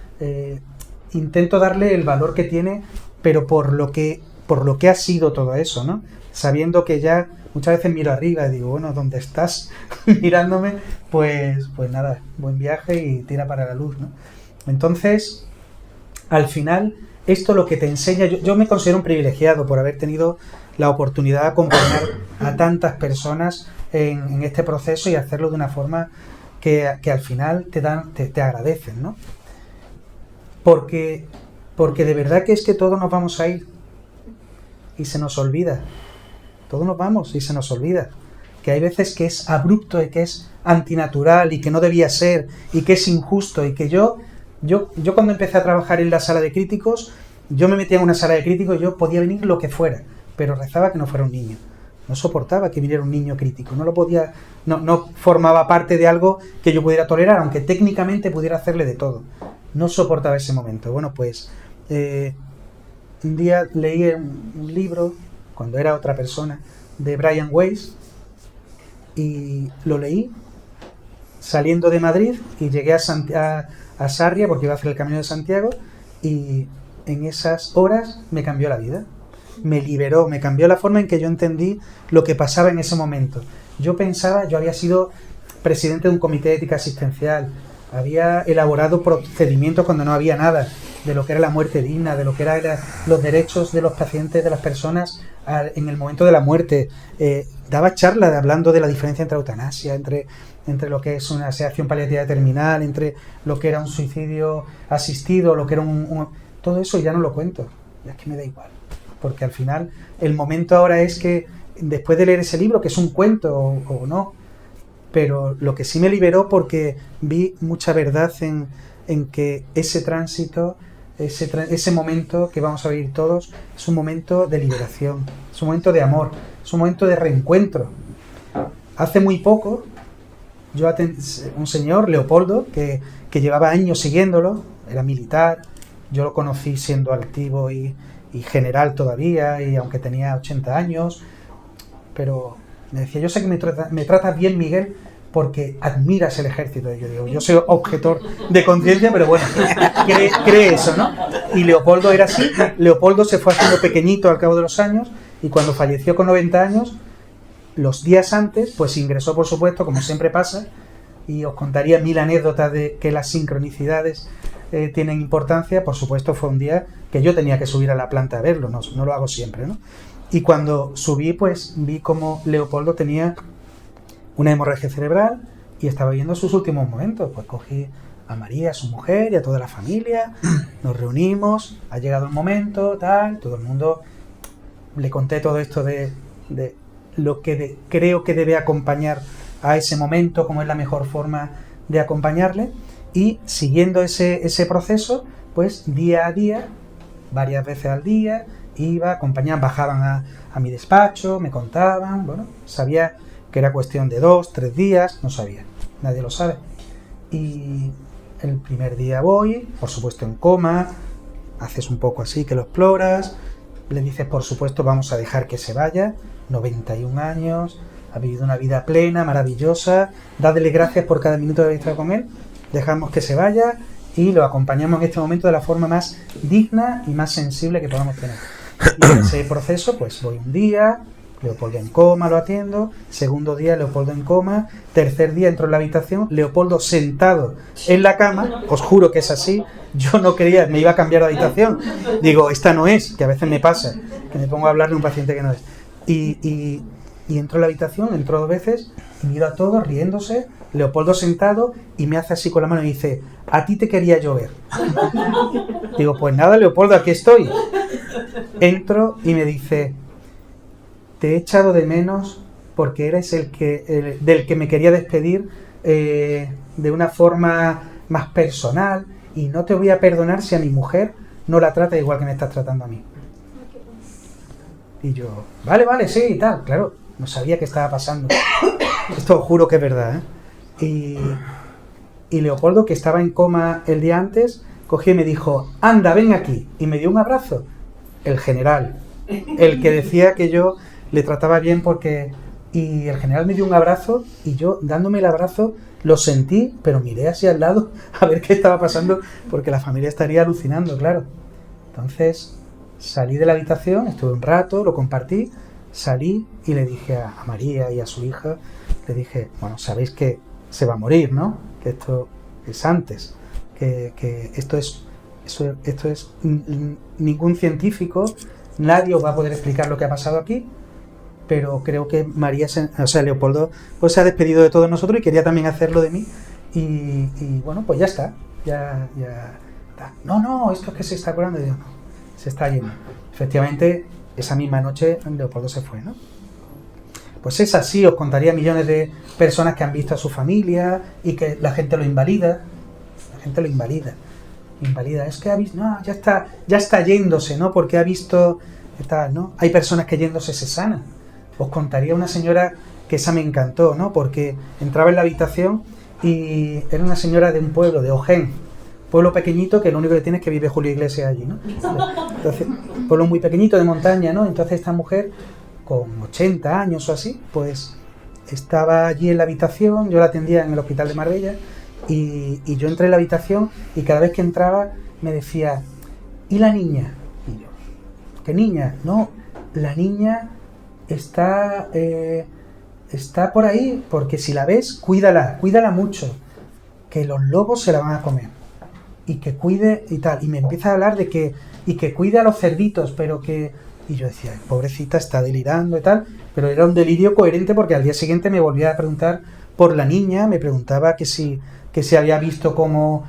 intento darle el valor que tiene, pero por por lo que ha sido todo eso, ¿no? Sabiendo que ya muchas veces miro arriba y digo, bueno, ¿dónde estás mirándome? Pues nada, buen viaje y tira para la luz, ¿no? Entonces, al final, esto lo que te enseña, yo me considero un privilegiado por haber tenido la oportunidad de acompañar a tantas personas en este proceso y hacerlo de una forma que al final te agradecen, ¿no? Porque de verdad que es que todos nos vamos a ir y se nos olvida. Todos nos vamos y se nos olvida. Que hay veces que es abrupto y que es antinatural y que no debía ser y que es injusto y que yo cuando empecé a trabajar en la sala de críticos, yo me metía en una sala de críticos y yo podía venir lo que fuera, pero rezaba que no fuera un niño. No soportaba que viniera un niño crítico, no lo podía, no formaba parte de algo que yo pudiera tolerar, aunque técnicamente pudiera hacerle de todo. No soportaba ese momento. Bueno, pues un día leí un libro, cuando era otra persona, de Brian Weiss, y lo leí saliendo de Madrid y llegué a Sarria porque iba a hacer el Camino de Santiago, y en esas horas me cambió la vida, me liberó, me cambió la forma en que yo entendí lo que pasaba en ese momento. Yo había sido presidente de un comité de ética asistencial, había elaborado procedimientos cuando no había nada de lo que era la muerte digna, de lo que eran los derechos de los pacientes, de las personas en el momento de la muerte. Daba charlas hablando de la diferencia entre eutanasia, entre lo que es una sedación paliativa terminal, entre lo que era un suicidio asistido, lo que era todo eso ya no lo cuento, ya es que me da igual, porque al final el momento ahora es que después de leer ese libro, que es un cuento o no, pero lo que sí me liberó, porque vi mucha verdad en que ese tránsito, ese momento que vamos a vivir todos, es un momento de liberación, es un momento de amor, es un momento de reencuentro. Hace muy poco, un señor, Leopoldo, que llevaba años siguiéndolo, era militar, yo lo conocí siendo activo y general todavía, y aunque tenía 80 años, pero me decía, yo sé que me tratas bien, Miguel, porque admiras el ejército. Y yo digo, yo soy objetor de conciencia, pero bueno, cree eso, ¿no? Y Leopoldo era así. Leopoldo se fue haciendo pequeñito al cabo de los años, y cuando falleció con 90 años, los días antes, pues ingresó, por supuesto, como siempre pasa, y os contaría 1000 anécdotas de que las sincronicidades tienen importancia. Por supuesto, fue un día que yo tenía que subir a la planta a verlo, no lo hago siempre, ¿no? Y cuando subí, pues vi como Leopoldo tenía una hemorragia cerebral y estaba viviendo sus últimos momentos. Pues cogí a María, a su mujer, y a toda la familia, nos reunimos, ha llegado el momento, tal, todo el mundo, le conté todo esto de lo que creo que debe acompañar a ese momento, cómo es la mejor forma de acompañarle, y siguiendo ese proceso, pues día a día, varias veces al día, iba, acompañaban, bajaban a mi despacho, me contaban, bueno, sabía que era cuestión de 2, 3 días, no sabía, nadie lo sabe. Y el primer día voy, por supuesto en coma, haces un poco así que lo exploras, le dices, por supuesto, vamos a dejar que se vaya, 91 años, ha vivido una vida plena, maravillosa, dadle gracias por cada minuto de haber estado con él, dejamos que se vaya y lo acompañamos en este momento de la forma más digna y más sensible que podamos tener. Y en ese proceso, pues voy un día, Leopoldo en coma, lo atiendo, segundo día Leopoldo en coma, tercer día entro en la habitación, Leopoldo sentado en la cama, os juro que es así, yo no quería, me iba a cambiar de habitación, digo, esta no es, que a veces me pasa, que me pongo a hablar de un paciente que no es, y entro en la habitación, entro 2 veces, y miro a todos riéndose, Leopoldo sentado, y me hace así con la mano y dice, a ti te quería yo ver. Digo, pues nada, Leopoldo, aquí estoy. Entro y me dice, te he echado de menos porque eres del que me quería despedir de una forma más personal, y no te voy a perdonar si a mi mujer no la trata igual que me estás tratando a mí. Y yo, vale, sí, y tal, claro, no sabía qué estaba pasando. Esto os juro que es verdad, ¿eh? Y Leopoldo, que estaba en coma el día antes, cogió y me dijo, anda, ven aquí, y me dio un abrazo. El general, el que decía que yo le trataba bien y el general me dio un abrazo, y yo, dándome el abrazo, lo sentí, pero miré hacia al lado a ver qué estaba pasando, porque la familia estaría alucinando, claro. Entonces, salí de la habitación, estuve un rato, lo compartí, salí y le dije a María y a su hija, le dije, bueno, sabéis que se va a morir, ¿no? Que esto es antes, que esto es ningún científico, nadie os va a poder explicar lo que ha pasado aquí, pero creo que Leopoldo pues se ha despedido de todos nosotros y quería también hacerlo de mí y bueno, pues ya está, ya está. No, esto es que se está curando, y digo, no, se está yendo. Efectivamente, esa misma noche Leopoldo se fue, ¿no? Pues es así, os contaría millones de personas que han visto a su familia y que la gente lo invalida. La gente lo invalida. Es que ha visto, no, ya está yéndose, ¿no? Porque ha visto tal, ¿no? Hay personas que yéndose se sanan. Os contaría una señora que esa me encantó, ¿no? Porque entraba en la habitación y era una señora de un pueblo, de Ojén, pueblo pequeñito que lo único que tiene es que vive Julio Iglesias allí, ¿no? Entonces, pueblo muy pequeñito de montaña, ¿no? Entonces esta mujer, con 80 años o así, pues estaba allí en la habitación, yo la atendía en el hospital de Marbella, y yo entré en la habitación y cada vez que entraba me decía, ¿y la niña? Y yo, ¿qué niña? No, la niña está por ahí, porque si la ves, cuídala mucho, que los lobos se la van a comer, y que cuide y tal, y me empieza a hablar de que cuide a los cerditos, pero que... Y yo decía, pobrecita, está delirando y tal, pero era un delirio coherente porque al día siguiente me volvía a preguntar por la niña, me preguntaba que si había visto cómo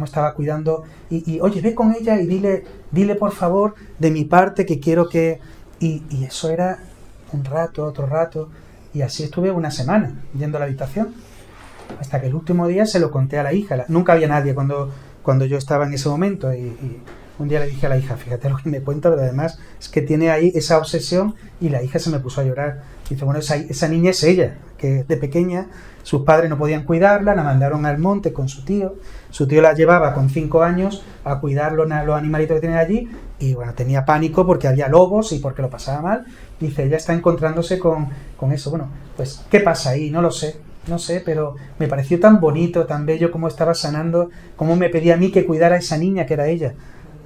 estaba cuidando, y oye, ve con ella y dile por favor de mi parte que quiero que... Y eso era un rato, otro rato, y así estuve una semana yendo a la habitación, hasta que el último día se lo conté a la hija. Nunca había nadie cuando yo estaba en ese momento, y un día le dije a la hija, fíjate lo que me cuenta, pero además es que tiene ahí esa obsesión, y la hija se me puso a llorar. Dice, bueno, esa niña es ella, que de pequeña sus padres no podían cuidarla, la mandaron al monte con su tío la llevaba con 5 años a cuidar los animalitos que tenían allí, y bueno, tenía pánico porque había lobos y porque lo pasaba mal. Dice, ella está encontrándose con eso. Bueno, pues, ¿qué pasa ahí? No lo sé, pero me pareció tan bonito, tan bello cómo estaba sanando, cómo me pedía a mí que cuidara a esa niña que era ella,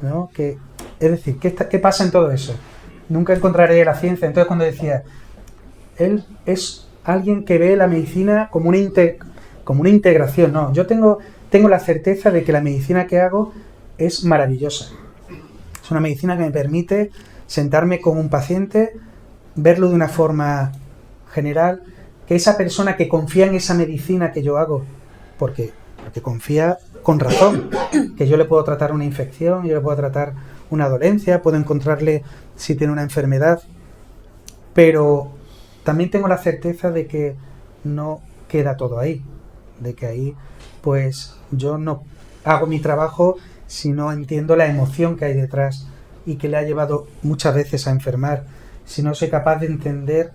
¿no? Es decir, ¿qué pasa en todo eso? Nunca encontraré la ciencia. Entonces cuando decía, él es alguien que ve la medicina como una integración, no, yo tengo la certeza de que la medicina que hago es maravillosa. Es una medicina que me permite sentarme con un paciente, verlo de una forma general, que esa persona que confía en esa medicina que yo hago, porque confía con razón, que yo le puedo tratar una infección, yo le puedo tratar una dolencia, puedo encontrarle si tiene una enfermedad, pero también tengo la certeza de que no queda todo ahí, de que ahí pues yo no hago mi trabajo si no entiendo la emoción que hay detrás y que le ha llevado muchas veces a enfermar, si no soy capaz de entender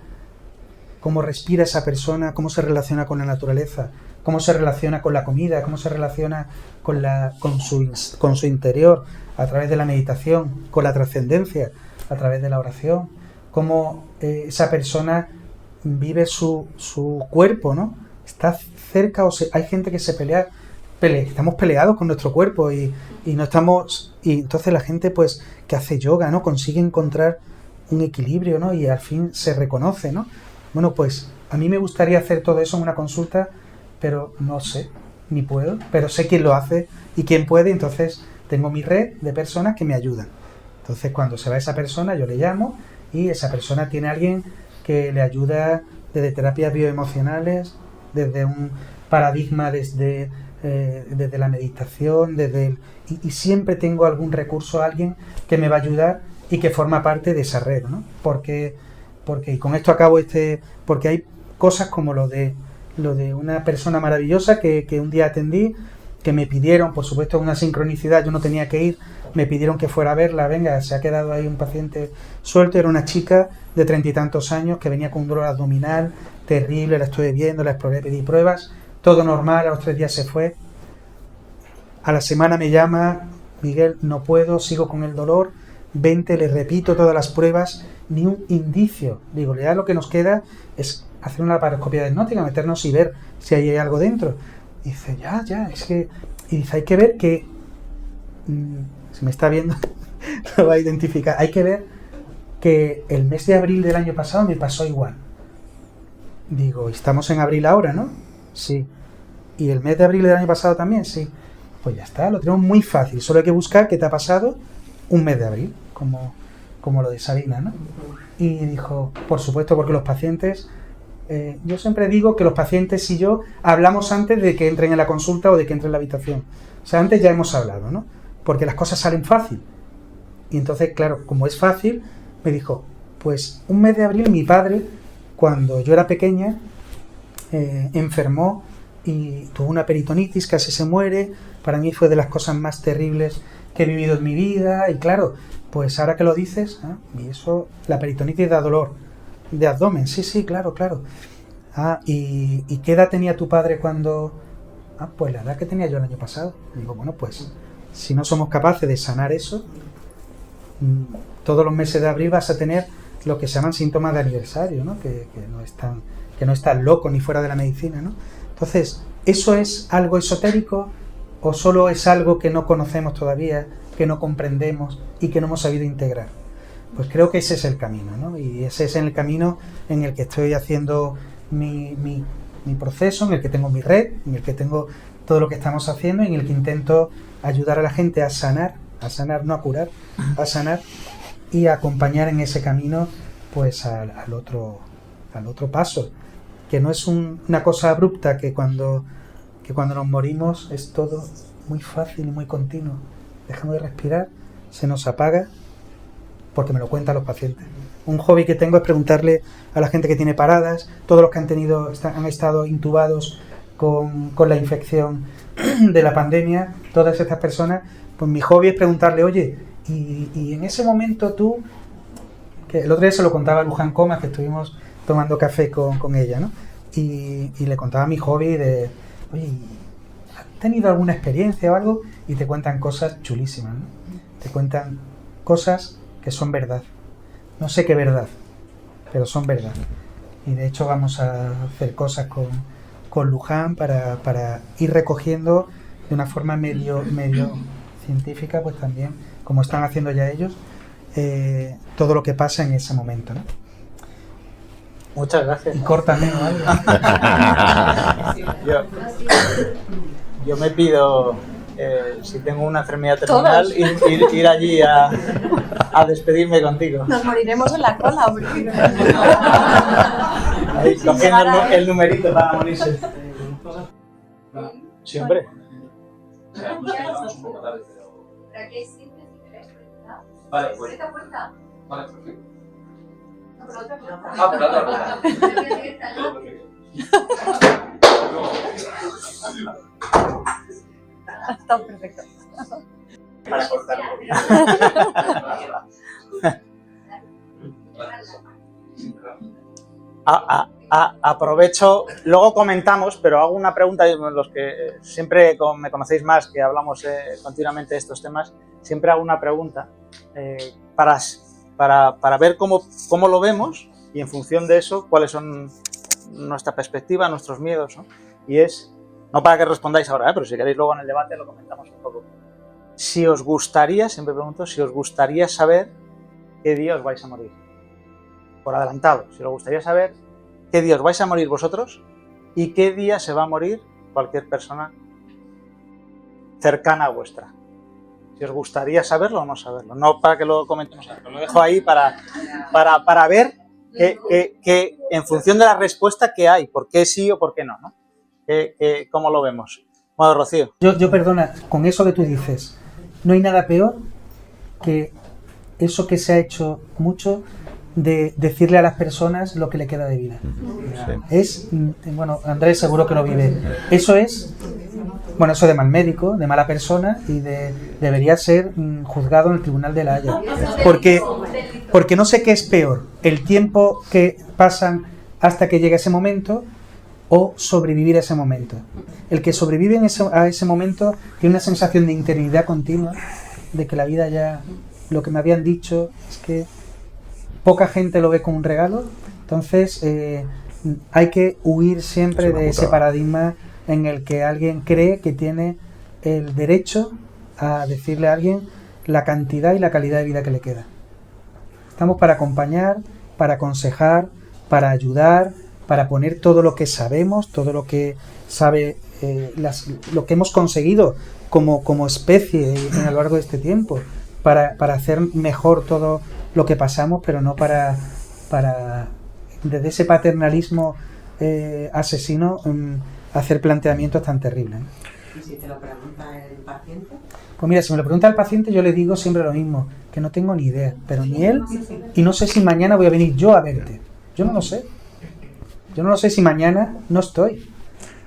cómo respira esa persona, cómo se relaciona con la naturaleza, cómo se relaciona con la comida, cómo se relaciona con su interior a través de la meditación, con la trascendencia a través de la oración, cómo esa persona vive su cuerpo, ¿no? Está cerca hay gente que se pelea, estamos peleados con nuestro cuerpo y no estamos, y entonces la gente pues que hace yoga, ¿no? Consigue encontrar un equilibrio, ¿no? Y al fin se reconoce, ¿no? Bueno, pues a mí me gustaría hacer todo eso en una consulta, pero no sé, ni puedo, pero sé quién lo hace y quién puede, entonces tengo mi red de personas que me ayudan. Entonces cuando se va esa persona yo le llamo y esa persona tiene a alguien que le ayuda desde terapias bioemocionales, desde un paradigma, desde la meditación, y siempre tengo algún recurso, alguien que me va a ayudar y que forma parte de esa red, ¿no? Porque y con esto acabo porque hay cosas como lo de una persona maravillosa que un día atendí, que me pidieron, por supuesto una sincronicidad, yo no tenía que ir, me pidieron que fuera a verla, venga, se ha quedado ahí un paciente suelto, era una chica de 30 y tantos años que venía con un dolor abdominal terrible, la estuve viendo, la exploré, pedí pruebas, todo normal, a los 3 días se fue, a la semana me llama, Miguel, no puedo, sigo con el dolor, vente, le repito todas las pruebas, ni un indicio, digo, ya lo que nos queda es hacer una laparoscopia diagnóstica, meternos y ver si hay algo dentro. Y dice, ya, es que... Y dice, hay que ver que... se me está viendo lo va a identificar. Hay que ver que el mes de abril del año pasado me pasó igual. Digo, estamos en abril ahora, ¿no? Sí. ¿Y el mes de abril del año pasado también? Sí. Pues ya está, lo tenemos muy fácil. Solo hay que buscar qué te ha pasado un mes de abril, como lo de Sabina, ¿no? Y dijo, por supuesto, porque los pacientes... yo siempre digo que los pacientes y yo hablamos antes de que entren en la consulta o de que entren en la habitación. O sea, antes ya hemos hablado, ¿no? Porque las cosas salen fácil. Y entonces, claro, como es fácil, me dijo, pues un mes de abril mi padre, cuando yo era pequeña, enfermó y tuvo una peritonitis, casi se muere. Para mí fue de las cosas más terribles que he vivido en mi vida. Y claro, pues ahora que lo dices, y eso, la peritonitis da dolor de abdomen. Sí, claro. ¿Y qué edad tenía tu padre cuando...? Pues la edad que tenía yo el año pasado. Digo, bueno, pues si no somos capaces de sanar eso, todos los meses de abril vas a tener lo que se llaman síntomas de aniversario, ¿no? Que no están loco ni fuera de la medicina, ¿no? Entonces, ¿eso es algo esotérico o solo es algo que no conocemos todavía, que no comprendemos y que no hemos sabido integrar? Pues creo que ese es el camino, ¿no? Y ese es el camino en el que estoy haciendo mi proceso, en el que tengo mi red, en el que tengo todo lo que estamos haciendo, en el que intento ayudar a la gente a sanar, no a curar, a sanar y a acompañar en ese camino pues al otro paso, que no es una cosa abrupta, que cuando nos morimos es todo muy fácil y muy continuo. Dejamos de respirar, se nos apaga, porque me lo cuentan los pacientes. Un hobby que tengo es preguntarle a la gente que tiene paradas, todos los que han estado intubados con la infección de la pandemia, todas estas personas, pues mi hobby es preguntarle, oye, y en ese momento tú, que el otro día se lo contaba a Luján Comas, que estuvimos tomando café con ella, ¿no? Y le contaba mi hobby de, oye, ¿has tenido alguna experiencia o algo? Y te cuentan cosas chulísimas, ¿no? Te cuentan cosas que son verdad. No sé qué verdad, pero son verdad. Y de hecho vamos a hacer cosas con Luján para ir recogiendo de una forma medio científica, pues también, como están haciendo ya ellos, todo lo que pasa en ese momento, ¿no? Muchas gracias. Y córtame, ¿vale? Yo me pido, si tengo una enfermedad terminal, ir allí a despedirme contigo. Nos moriremos en la cola, hombre. Ahí, cogiendo el numerito para morirse. Siempre. Vale, pues. Vale, perfecto. Está perfecto. Para cortar. Aprovecho, luego comentamos, pero hago una pregunta, los que siempre me conocéis más, que hablamos continuamente de estos temas, siempre hago una pregunta para ver cómo lo vemos y en función de eso, cuáles son nuestra perspectiva, nuestros miedos, ¿no? Y es, no para que respondáis ahora, pero si queréis luego en el debate lo comentamos un poco. Si os gustaría, siempre pregunto, si os gustaría saber qué día os vais a morir. Por adelantado, si os gustaría saber qué día os vais a morir vosotros y qué día se va a morir cualquier persona cercana a vuestra. Si os gustaría saberlo o no saberlo. No para que lo comentemos, lo dejo ahí para ver que en función de la respuesta que hay, por qué sí o por qué no, ¿no? ¿Cómo lo vemos? Bueno, Rocío. Yo perdona, con eso que tú dices, no hay nada peor que eso que se ha hecho mucho de decirle a las personas lo que le queda de vida. Sí. Bueno, Andrés seguro que lo vive. Eso es de mal médico, de mala persona y debería ser juzgado en el Tribunal de La Haya. Porque no sé qué es peor, el tiempo que pasan hasta que llega ese momento o sobrevivir a ese momento. El que sobrevive a ese momento tiene una sensación de interinidad continua, de que la vida ya, lo que me habían dicho, es que poca gente lo ve como un regalo. Entonces hay que huir siempre de ese paradigma en el que alguien cree que tiene el derecho a decirle a alguien la cantidad y la calidad de vida que le queda. Estamos para acompañar, para aconsejar, para ayudar, para poner todo lo que sabemos, todo lo que sabe, lo que hemos conseguido como especie a lo largo de este tiempo, para hacer mejor todo lo que pasamos, pero no para desde ese paternalismo asesino hacer planteamientos tan terribles, ¿no? ¿Y si te lo pregunta el paciente? Pues mira, si me lo pregunta el paciente, yo le digo siempre lo mismo, que no tengo ni idea, pero ni él, y no sé si mañana voy a venir yo a verte. Yo no lo sé. Yo no lo sé si mañana no estoy.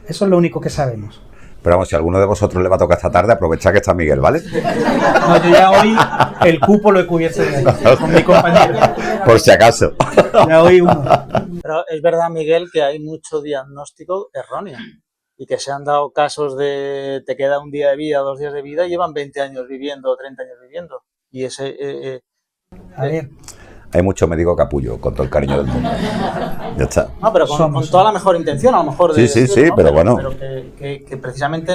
Eso es lo único que sabemos. Pero vamos, si a alguno de vosotros le va a tocar esta tarde, aprovechad que está Miguel, ¿vale? No, yo ya hoy el cupo lo he cubierto con mi compañero. Por si acaso. Ya hoy uno. Pero es verdad, Miguel, que hay mucho diagnóstico erróneo y que se han dado casos de te queda un día de vida, 2 días de vida y llevan 20 años viviendo, 30 años viviendo. Y ese... A ver, Hay mucho médico capullo, con todo el cariño del mundo. Ya está. No, pero con toda la mejor intención, a lo mejor. Sí, ¿no? pero bueno. Pero que precisamente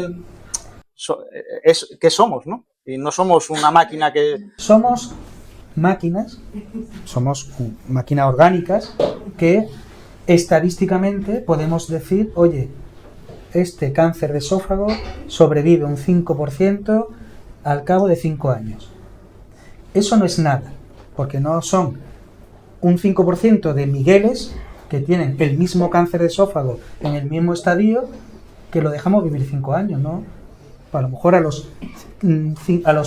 es que somos, ¿no? Y no somos una máquina que... somos máquinas orgánicas que estadísticamente podemos decir, oye, este cáncer de esófago sobrevive un 5% al cabo de 5 años. Eso no es nada, porque no son un 5% de Migueles que tienen el mismo cáncer de esófago en el mismo estadio que lo dejamos vivir 5 años, ¿no? A lo mejor a los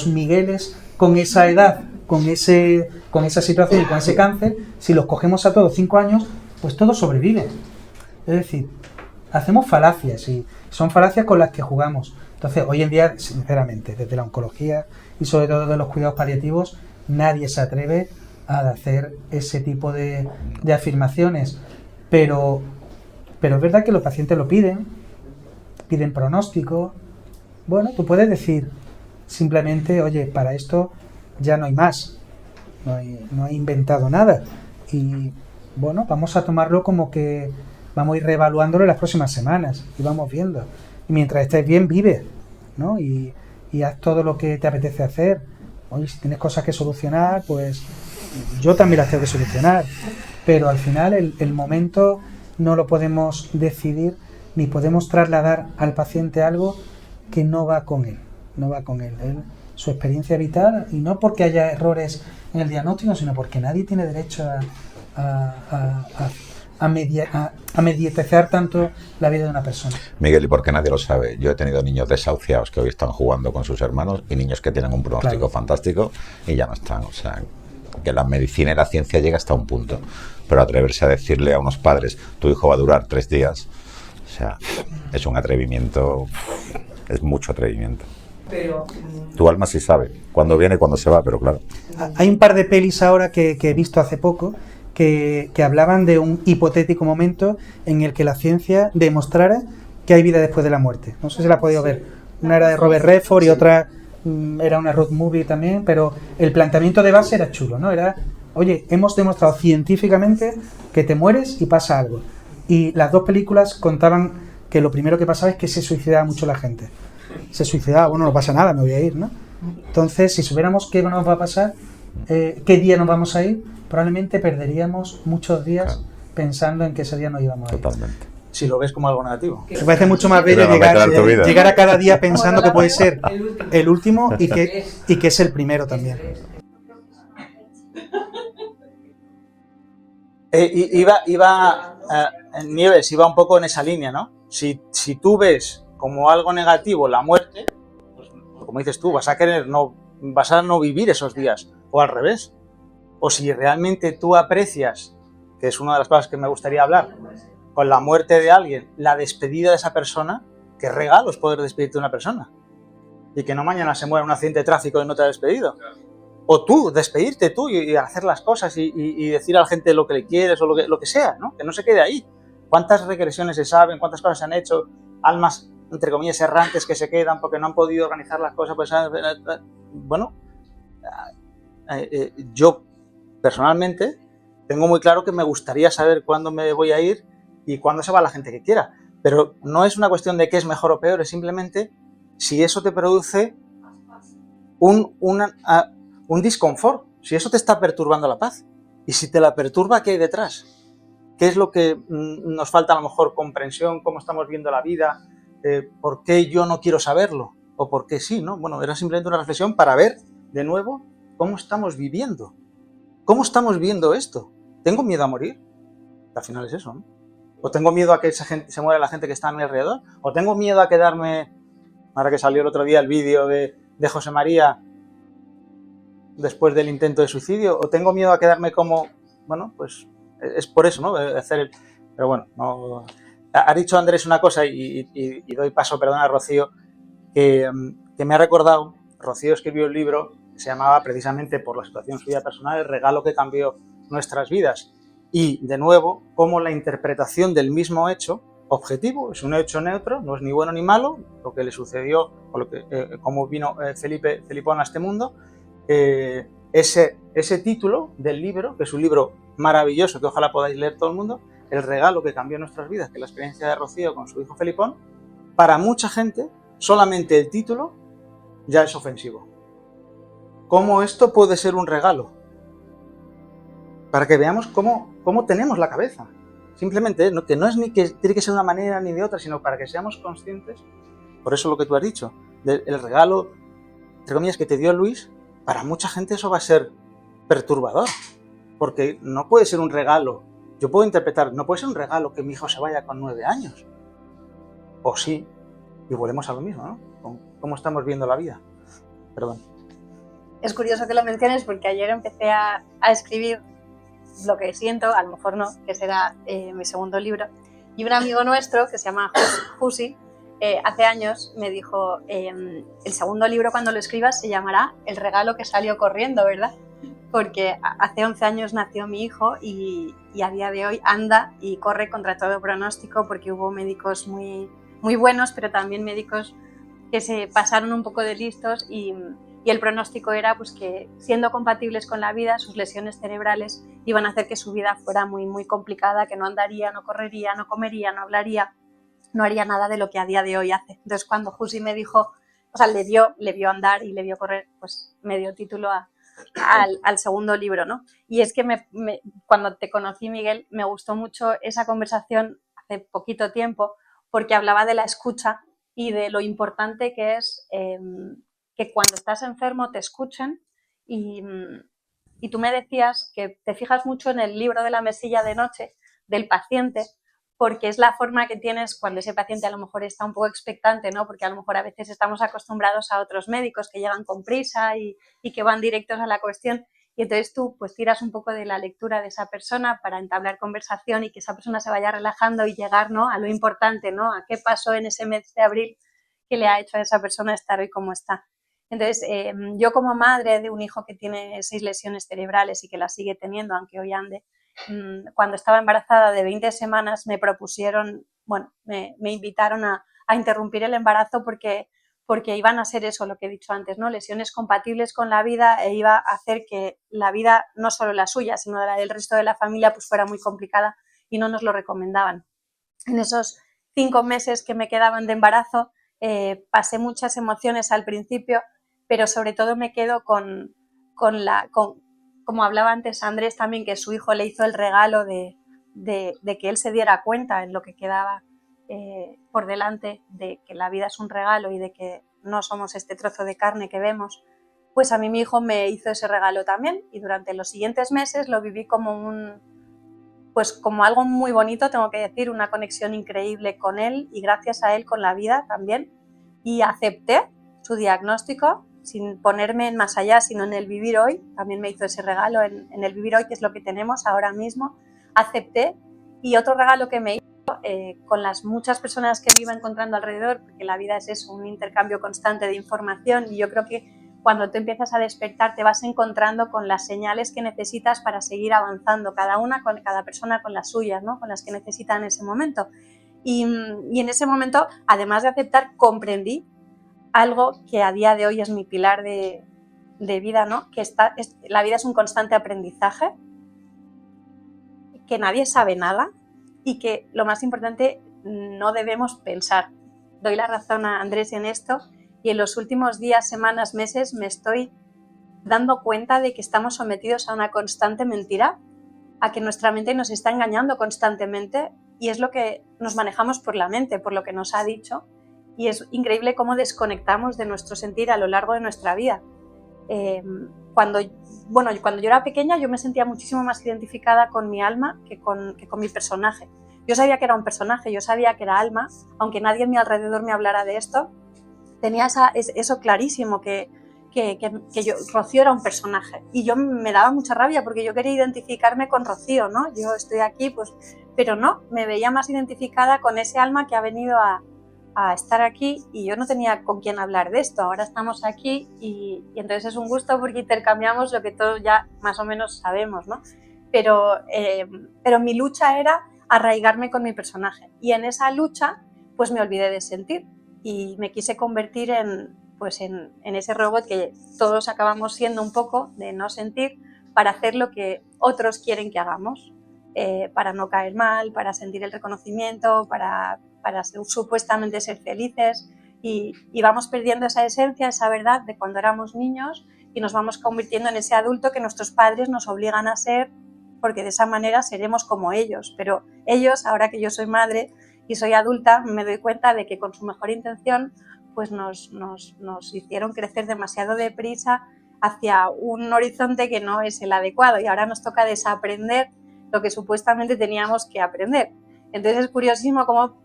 Migueles con esa edad, con esa situación y con ese cáncer, si los cogemos a todos 5 años, pues todos sobreviven. Es decir, hacemos falacias y son falacias con las que jugamos. Entonces, hoy en día, sinceramente, desde la oncología y sobre todo de los cuidados paliativos, nadie se atreve a hacer ese tipo de afirmaciones. Pero es verdad que los pacientes lo piden pronóstico. Bueno, tú puedes decir simplemente, oye, para esto ya no hay más, no he inventado nada. Y bueno, vamos a tomarlo como que vamos a ir reevaluándolo en las próximas semanas y vamos viendo. Y mientras estés bien, vive, ¿no? Y haz todo lo que te apetece hacer. Oye, si tienes cosas que solucionar, pues yo también las tengo que solucionar. Pero al final el momento no lo podemos decidir ni podemos trasladar al paciente algo que no va con él. Su experiencia vital, y no porque haya errores en el diagnóstico, sino porque nadie tiene derecho a mediatizar tanto la vida de una persona. Miguel, y porque nadie lo sabe, yo he tenido niños desahuciados que hoy están jugando con sus hermanos y niños que tienen un pronóstico fantástico y ya no están. O sea, que la medicina y la ciencia llega hasta un punto, pero atreverse a decirle a unos padres, tu hijo va a durar 3 días, o sea, es un atrevimiento, es mucho atrevimiento. Pero Tu alma sí sabe cuándo viene y cuándo se va, pero claro. Hay un par de pelis ahora que he visto hace poco que hablaban de un hipotético momento en el que la ciencia demostrara que hay vida después de la muerte. No sé si la has podido ver. Una era de Robert Redford y otra era una road movie también, pero el planteamiento de base era chulo, ¿no? Era, oye, hemos demostrado científicamente que te mueres y pasa algo. Y las dos películas contaban que lo primero que pasaba es que se suicidaba mucho la gente. Se suicidaba, bueno, no pasa nada, me voy a ir, ¿no? Entonces, si supiéramos qué nos va a pasar, qué día nos vamos a ir, probablemente perderíamos muchos días pensando en que ese día nos íbamos a ir. Totalmente. Si lo ves como algo negativo. Me parece mucho más bello llegar a cada día pensando que puede ser el último y que es el primero también. Nieves, iba un poco en esa línea, ¿no? Si tú ves como algo negativo la muerte, pues como dices tú, vas a no vivir esos días, o al revés. O si realmente tú aprecias, que es una de las cosas que me gustaría hablar, con la muerte de alguien, la despedida de esa persona, qué regalo es poder despedirte de una persona. Y que no mañana se muera en un accidente de tráfico y no te ha despedido. O tú, despedirte tú y hacer las cosas y decir a la gente lo que le quieres o lo que sea, ¿no? Que no se quede ahí. ¿Cuántas regresiones se saben? ¿Cuántas cosas se han hecho? Almas, entre comillas, errantes que se quedan porque no han podido organizar las cosas. Pues, bueno, yo personalmente tengo muy claro que me gustaría saber cuándo me voy a ir y cuándo se va la gente que quiera. Pero no es una cuestión de qué es mejor o peor, es simplemente si eso te produce un disconfort, si eso te está perturbando la paz. Y si te la perturba, ¿qué hay detrás? ¿Qué es lo que nos falta a lo mejor? Comprensión, cómo estamos viendo la vida, por qué yo no quiero saberlo, o por qué sí, ¿no? Bueno, era simplemente una reflexión para ver, de nuevo, cómo estamos viviendo. ¿Cómo estamos viendo esto? ¿Tengo miedo a morir? Al final es eso, ¿no? ¿O tengo miedo a que se muera la gente que está a mi alrededor? ¿O tengo miedo a quedarme, ahora que salió el otro día el vídeo de José María después del intento de suicidio? ¿O tengo miedo a quedarme como, bueno, pues es por eso, ¿no? Pero bueno, no. Ha dicho Andrés una cosa y doy paso, perdona, a Rocío, que me ha recordado. Rocío escribió un libro que se llamaba, precisamente por la situación suya personal, El regalo que cambió nuestras vidas. Y, de nuevo, cómo la interpretación del mismo hecho objetivo, es un hecho neutro, no es ni bueno ni malo, lo que le sucedió, o cómo vino Felipón a este mundo, ese título del libro, que es un libro maravilloso, que ojalá podáis leer todo el mundo, El regalo que cambió nuestras vidas, que es la experiencia de Rocío con su hijo Felipón, para mucha gente, solamente el título ya es ofensivo. ¿Cómo esto puede ser un regalo? Para que veamos cómo tenemos la cabeza. Simplemente, que no es ni que tiene que ser de una manera ni de otra, sino para que seamos conscientes. Por eso lo que tú has dicho, el regalo, entre comillas, que te dio Luis, para mucha gente eso va a ser perturbador. Porque no puede ser un regalo. Yo puedo interpretar, no puede ser un regalo que mi hijo se vaya con 9 años. O sí, y volvemos a lo mismo, ¿no? ¿Cómo estamos viendo la vida? Perdón. Es curioso que lo menciones porque ayer empecé a escribir lo que siento, a lo mejor no, que será mi segundo libro. Y un amigo nuestro, que se llama Jusi, hace años me dijo, el segundo libro cuando lo escribas se llamará El regalo que salió corriendo, ¿verdad? Porque hace 11 años nació mi hijo y a día de hoy anda y corre contra todo pronóstico, porque hubo médicos muy, muy buenos, pero también médicos que se pasaron un poco de listos y el pronóstico era pues que, siendo compatibles con la vida, sus lesiones cerebrales iban a hacer que su vida fuera muy, muy complicada, que no andaría, no correría, no comería, no hablaría, no haría nada de lo que a día de hoy hace. Entonces, cuando Jusi me dijo, o sea, le vio andar y le vio correr, pues me dio título al segundo libro, ¿no? Y es que cuando te conocí, Miguel, me gustó mucho esa conversación hace poquito tiempo, porque hablaba de la escucha y de lo importante que es que cuando estás enfermo te escuchen, y tú me decías que te fijas mucho en el libro de la mesilla de noche del paciente, porque es la forma que tienes cuando ese paciente a lo mejor está un poco expectante, ¿no? Porque a lo mejor a veces estamos acostumbrados a otros médicos que llegan con prisa y que van directos a la cuestión, y entonces tú pues tiras un poco de la lectura de esa persona para entablar conversación y que esa persona se vaya relajando y llegar, ¿no?, a lo importante, ¿no?, a qué pasó en ese mes de abril que le ha hecho a esa persona estar hoy como está. Entonces, yo como madre de un hijo que tiene 6 lesiones cerebrales y que las sigue teniendo, aunque hoy ande, cuando estaba embarazada de 20 semanas me propusieron, bueno, me invitaron a interrumpir el embarazo porque iban a ser eso, lo que he dicho antes, ¿no?, lesiones compatibles con la vida, e iba a hacer que la vida, no solo la suya, sino la del resto de la familia, pues fuera muy complicada, y no nos lo recomendaban. En esos 5 meses que me quedaban de embarazo, pasé muchas emociones al principio, pero sobre todo me quedo con como hablaba antes Andrés también, que su hijo le hizo el regalo de que él se diera cuenta en lo que quedaba por delante, de que la vida es un regalo y de que no somos este trozo de carne que vemos. Pues a mí mi hijo me hizo ese regalo también, y durante los siguientes meses lo viví como como algo muy bonito, tengo que decir, una conexión increíble con él y gracias a él con la vida también, y acepté su diagnóstico sin ponerme en más allá, sino en el vivir hoy. También me hizo ese regalo en el vivir hoy, que es lo que tenemos ahora mismo. Acepté, y otro regalo que me hizo con las muchas personas que me iba encontrando alrededor, porque la vida es eso, un intercambio constante de información, y yo creo que cuando tú empiezas a despertar te vas encontrando con las señales que necesitas para seguir avanzando, cada persona con las suyas, ¿no?, con las que necesita en ese momento. Y en ese momento, además de aceptar, comprendí algo que a día de hoy es mi pilar de vida, ¿no?, que la vida es un constante aprendizaje, que nadie sabe nada y que, lo más importante, no debemos pensar. Doy la razón a Andrés en esto, y en los últimos días, semanas, meses me estoy dando cuenta de que estamos sometidos a una constante mentira, a que nuestra mente nos está engañando constantemente y es lo que nos manejamos por la mente, por lo que nos ha dicho, y es increíble cómo desconectamos de nuestro sentir a lo largo de nuestra vida. Cuando yo era pequeña yo me sentía muchísimo más identificada con mi alma que con mi personaje. Yo sabía que era un personaje, yo sabía que era alma, aunque nadie a mi alrededor me hablara de esto, tenía eso clarísimo, que Rocío era un personaje. Y yo me daba mucha rabia porque yo quería identificarme con Rocío, ¿no? Yo estoy aquí, pues, pero no, me veía más identificada con ese alma que ha venido a estar aquí y yo no tenía con quién hablar de esto. Ahora estamos aquí y entonces es un gusto porque intercambiamos lo que todos ya más o menos sabemos, ¿no? Pero mi lucha era arraigarme con mi personaje y en esa lucha pues me olvidé de sentir y me quise convertir en ese robot que todos acabamos siendo un poco, de no sentir, para hacer lo que otros quieren que hagamos, para no caer mal, para sentir el reconocimiento, para supuestamente ser felices y vamos perdiendo esa esencia, esa verdad de cuando éramos niños y nos vamos convirtiendo en ese adulto que nuestros padres nos obligan a ser porque de esa manera seremos como ellos, pero ellos, ahora que yo soy madre y soy adulta, me doy cuenta de que con su mejor intención pues nos hicieron crecer demasiado deprisa hacia un horizonte que no es el adecuado y ahora nos toca desaprender lo que supuestamente teníamos que aprender. Entonces es curiosísimo cómo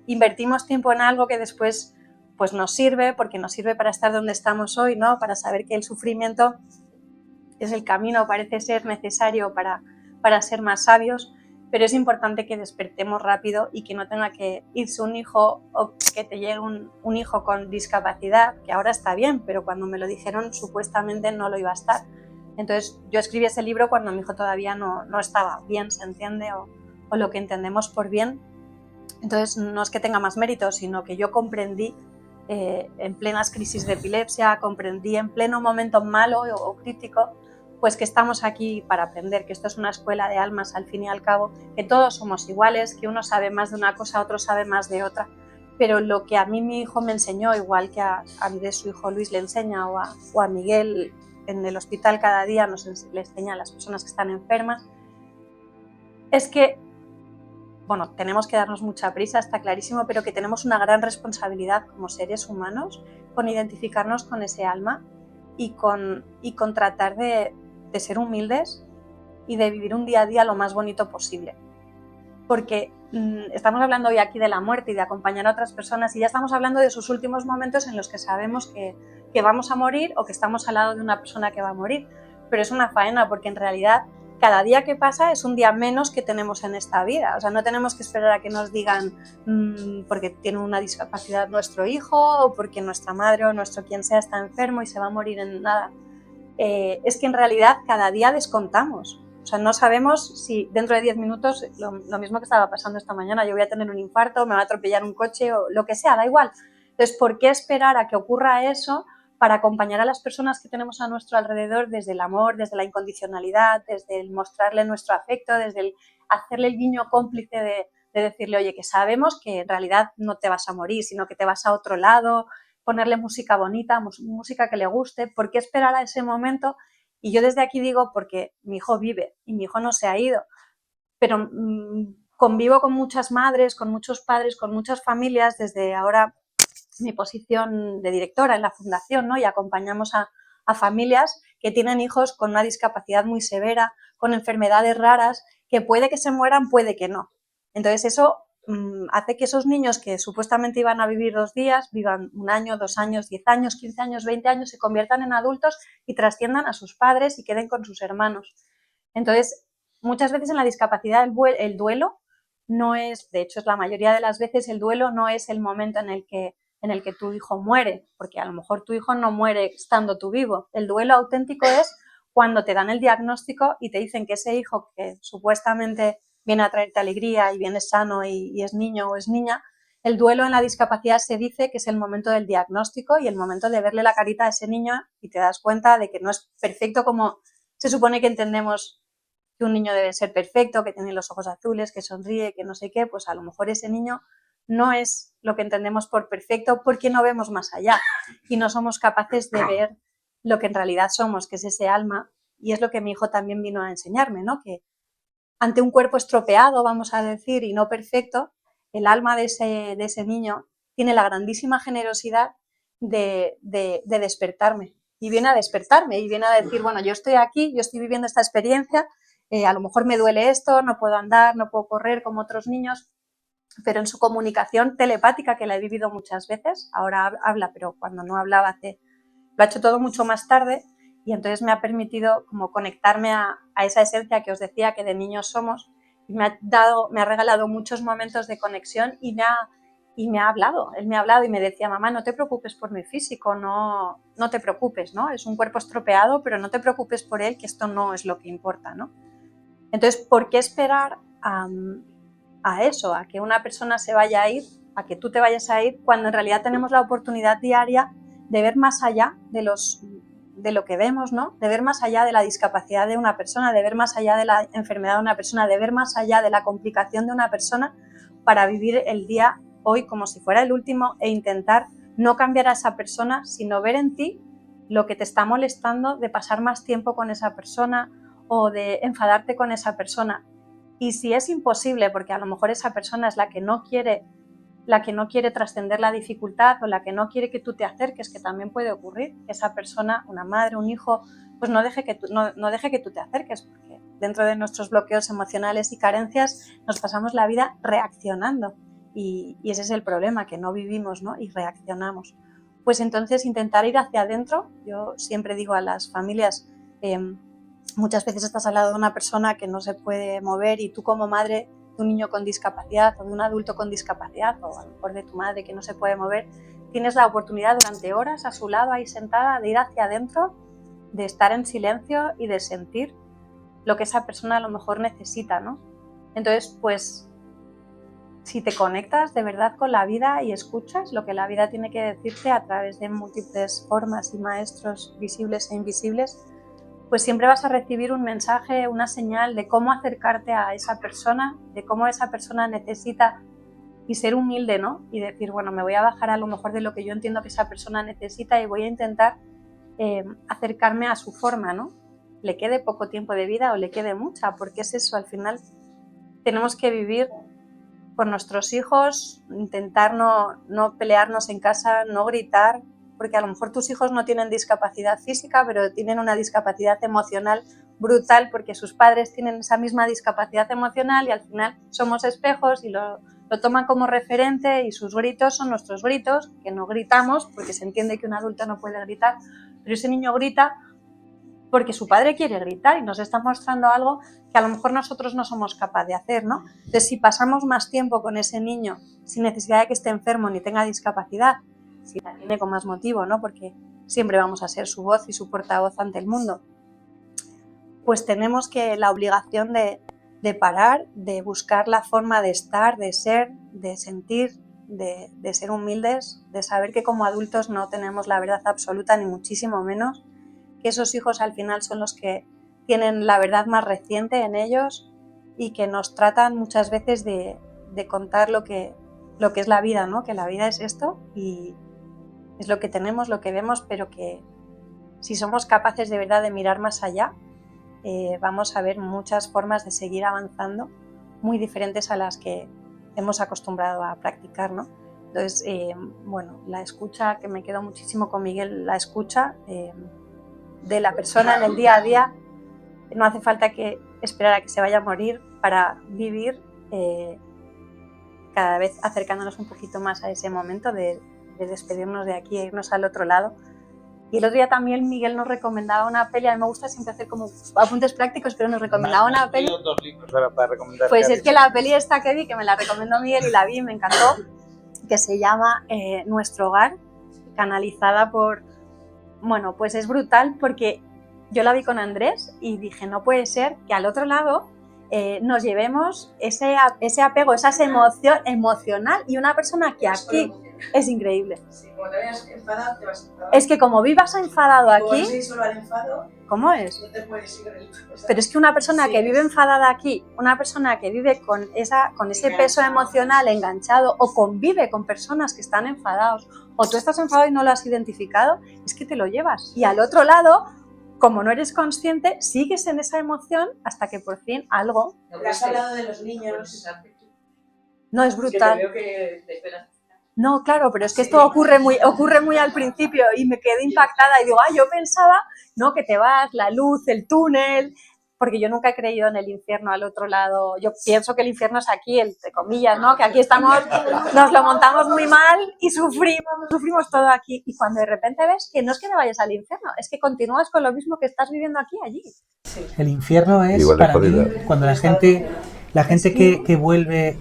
invertimos tiempo en algo que después pues nos sirve, porque nos sirve para estar donde estamos hoy, ¿no? Para saber que el sufrimiento es el camino, parece ser necesario para ser más sabios, pero es importante que despertemos rápido y que no tenga que irse un hijo o que te llegue un hijo con discapacidad, que ahora está bien, pero cuando me lo dijeron supuestamente no lo iba a estar. Entonces yo escribí ese libro cuando mi hijo todavía no estaba bien, ¿se entiende? O lo que entendemos por bien. Entonces no es que tenga más mérito, sino que yo comprendí en plenas crisis de epilepsia, comprendí en pleno momento malo o crítico, pues que estamos aquí para aprender, que esto es una escuela de almas al fin y al cabo, que todos somos iguales, que uno sabe más de una cosa, otro sabe más de otra, pero lo que a mí mi hijo me enseñó, igual que a Andrés, su hijo Luis, le enseña, o a Miguel en el hospital cada día le enseña a las personas que están enfermas, es que tenemos que darnos mucha prisa, está clarísimo, pero que tenemos una gran responsabilidad como seres humanos con identificarnos con ese alma y con tratar de ser humildes y de vivir un día a día lo más bonito posible. Porque estamos hablando hoy aquí de la muerte y de acompañar a otras personas y ya estamos hablando de sus últimos momentos en los que sabemos que vamos a morir o que estamos al lado de una persona que va a morir. Pero es una faena porque en realidad cada día que pasa es un día menos que tenemos en esta vida. O sea, no tenemos que esperar a que nos digan porque tiene una discapacidad nuestro hijo o porque nuestra madre o nuestro quien sea está enfermo y se va a morir en nada. Es que en realidad cada día descontamos. O sea, no sabemos si dentro de 10 minutos, lo mismo que estaba pasando esta mañana, yo voy a tener un infarto, me va a atropellar un coche o lo que sea, da igual. Entonces, ¿por qué esperar a que ocurra eso para acompañar a las personas que tenemos a nuestro alrededor desde el amor, desde la incondicionalidad, desde el mostrarle nuestro afecto, desde el hacerle el guiño cómplice de decirle, oye, que sabemos que en realidad no te vas a morir, sino que te vas a otro lado, ponerle música bonita, música que le guste? ¿Por qué esperar a ese momento? Y yo desde aquí digo, porque mi hijo vive y mi hijo no se ha ido, pero convivo con muchas madres, con muchos padres, con muchas familias desde ahora mi posición de directora en la fundación, ¿no? Y acompañamos a familias que tienen hijos con una discapacidad muy severa, con enfermedades raras, que puede que se mueran, puede que no. Entonces eso hace que esos niños que supuestamente iban a vivir 2 días, vivan 1 año, 2 años, 10 años, 15 años, 20 años, se conviertan en adultos y trasciendan a sus padres y queden con sus hermanos. Entonces, muchas veces en la discapacidad el duelo no es, de hecho es la mayoría de las veces, el duelo no es el momento en el que tu hijo muere, porque a lo mejor tu hijo no muere estando tú vivo. El duelo auténtico es cuando te dan el diagnóstico y te dicen que ese hijo que supuestamente viene a traerte alegría y viene sano y es niño o es niña, el duelo en la discapacidad se dice que es el momento del diagnóstico y el momento de verle la carita a ese niño y te das cuenta de que no es perfecto como se supone que entendemos que un niño debe ser perfecto, que tiene los ojos azules, que sonríe, que no sé qué, pues a lo mejor ese niño no es lo que entendemos por perfecto porque no vemos más allá y no somos capaces de ver lo que en realidad somos, que es ese alma, y es lo que mi hijo también vino a enseñarme, ¿no? Que ante un cuerpo estropeado, vamos a decir, y no perfecto, el alma de ese niño tiene la grandísima generosidad de despertarme, y viene a despertarme, y viene a decir, bueno, yo estoy aquí, yo estoy viviendo esta experiencia, a lo mejor me duele esto, no puedo andar, no puedo correr como otros niños, pero en su comunicación telepática, que la he vivido muchas veces, ahora habla, pero cuando no hablaba lo ha hecho todo mucho más tarde, y entonces me ha permitido como conectarme a esa esencia que os decía que de niños somos, y me ha regalado muchos momentos de conexión y me ha hablado, él me ha hablado y me decía, mamá, no te preocupes por mi físico, no te preocupes, ¿no? Es un cuerpo estropeado, pero no te preocupes por él, que esto no es lo que importa, ¿no? Entonces, ¿por qué esperar a eso, a que una persona se vaya a ir, a que tú te vayas a ir, cuando en realidad tenemos la oportunidad diaria de ver más allá de lo que vemos, ¿no? De ver más allá de la discapacidad de una persona, de ver más allá de la enfermedad de una persona, de ver más allá de la complicación de una persona, para vivir el día hoy como si fuera el último e intentar no cambiar a esa persona, sino ver en ti lo que te está molestando de pasar más tiempo con esa persona o de enfadarte con esa persona. Y si es imposible, porque a lo mejor esa persona es la que no quiere trascender la dificultad o la que no quiere que tú te acerques, que también puede ocurrir, que esa persona, una madre, un hijo, pues no deje que tú te acerques, porque dentro de nuestros bloqueos emocionales y carencias nos pasamos la vida reaccionando, y ese es el problema, que no vivimos, ¿no? Y reaccionamos. Pues entonces intentar ir hacia adentro. Yo siempre digo a las familias, muchas veces estás al lado de una persona que no se puede mover, y tú como madre de un niño con discapacidad o de un adulto con discapacidad, o a lo mejor de tu madre que no se puede mover, tienes la oportunidad durante horas a su lado ahí sentada de ir hacia adentro, de estar en silencio y de sentir lo que esa persona a lo mejor necesita, ¿no? Entonces, pues, si te conectas de verdad con la vida y escuchas lo que la vida tiene que decirte a través de múltiples formas y maestros visibles e invisibles, pues siempre vas a recibir un mensaje, una señal de cómo acercarte a esa persona, de cómo esa persona necesita, y ser humilde, ¿no? Y decir, bueno, me voy a bajar a lo mejor de lo que yo entiendo que esa persona necesita y voy a intentar acercarme a su forma, ¿no? Le quede poco tiempo de vida o le quede mucha, porque es eso, al final tenemos que vivir con nuestros hijos, intentar no pelearnos en casa, no gritar, porque a lo mejor tus hijos no tienen discapacidad física, pero tienen una discapacidad emocional brutal, porque sus padres tienen esa misma discapacidad emocional, y al final somos espejos y lo toman como referente, y sus gritos son nuestros gritos, que no gritamos porque se entiende que un adulto no puede gritar, pero ese niño grita porque su padre quiere gritar y nos está mostrando algo que a lo mejor nosotros no somos capaces de hacer, ¿no? Entonces, si pasamos más tiempo con ese niño sin necesidad de que esté enfermo ni tenga discapacidad, si la tiene con más motivo, ¿no? Porque siempre vamos a ser su voz y su portavoz ante el mundo, pues tenemos la obligación de parar, de buscar la forma de estar, de ser, de sentir, de ser humildes, de saber que como adultos no tenemos la verdad absoluta, ni muchísimo menos, que esos hijos al final son los que tienen la verdad más reciente en ellos, y que nos tratan muchas veces de contar lo que es la vida, ¿no? Que la vida es esto y es lo que tenemos, lo que vemos, pero que si somos capaces de verdad de mirar más allá, vamos a ver muchas formas de seguir avanzando muy diferentes a las que hemos acostumbrado a practicar, ¿no? Entonces, bueno, la escucha, que me quedo muchísimo con Miguel, la escucha de la persona en el día a día. No hace falta que esperar a que se vaya a morir para vivir, cada vez acercándonos un poquito más a ese momento de despedirnos de aquí e irnos al otro lado. Y el otro día también Miguel nos recomendaba una peli. A mí me gusta siempre hacer como apuntes prácticos, pero nos recomendaba una peli. Dos libros para recomendar. Pues es que la peli esta que vi, que me la recomendó Miguel y la vi y me encantó, que se llama Nuestro Hogar, canalizada por... Bueno, pues es brutal, porque yo la vi con Andrés y dije, no puede ser que al otro lado nos llevemos ese apego, esa emoción emocional, y una persona que aquí Es increíble. Sí, como te vayas enfadado, te vas enfadado. Es que como vivas enfadado Como aquí, se solo al enfado, ¿cómo es? no te puedes ir del... Pero es que una persona Sí, que vive enfadada aquí, una persona que vive con ese peso emocional enganchado o convive con personas que están enfadados o tú estás enfadado y no lo has identificado, es que te lo llevas. Y al otro lado, como no eres consciente, sigues en esa emoción hasta que por fin algo... Pero has hablado de los niños. No, es Que te brutal. veo que te esperas. No, claro, pero es que esto ocurre muy al principio y me quedé impactada y digo, yo pensaba, no, que te vas, la luz, el túnel, porque yo nunca he creído en el infierno al otro lado. Yo pienso que el infierno es aquí, entre comillas, ¿no? Que aquí estamos, nos lo montamos muy mal y sufrimos todo aquí. Y cuando de repente ves que no es que te vayas al infierno, es que continúas con lo mismo que estás viviendo aquí, allí. El infierno es, Igual de para mí, jodido. cuando la gente que vuelve,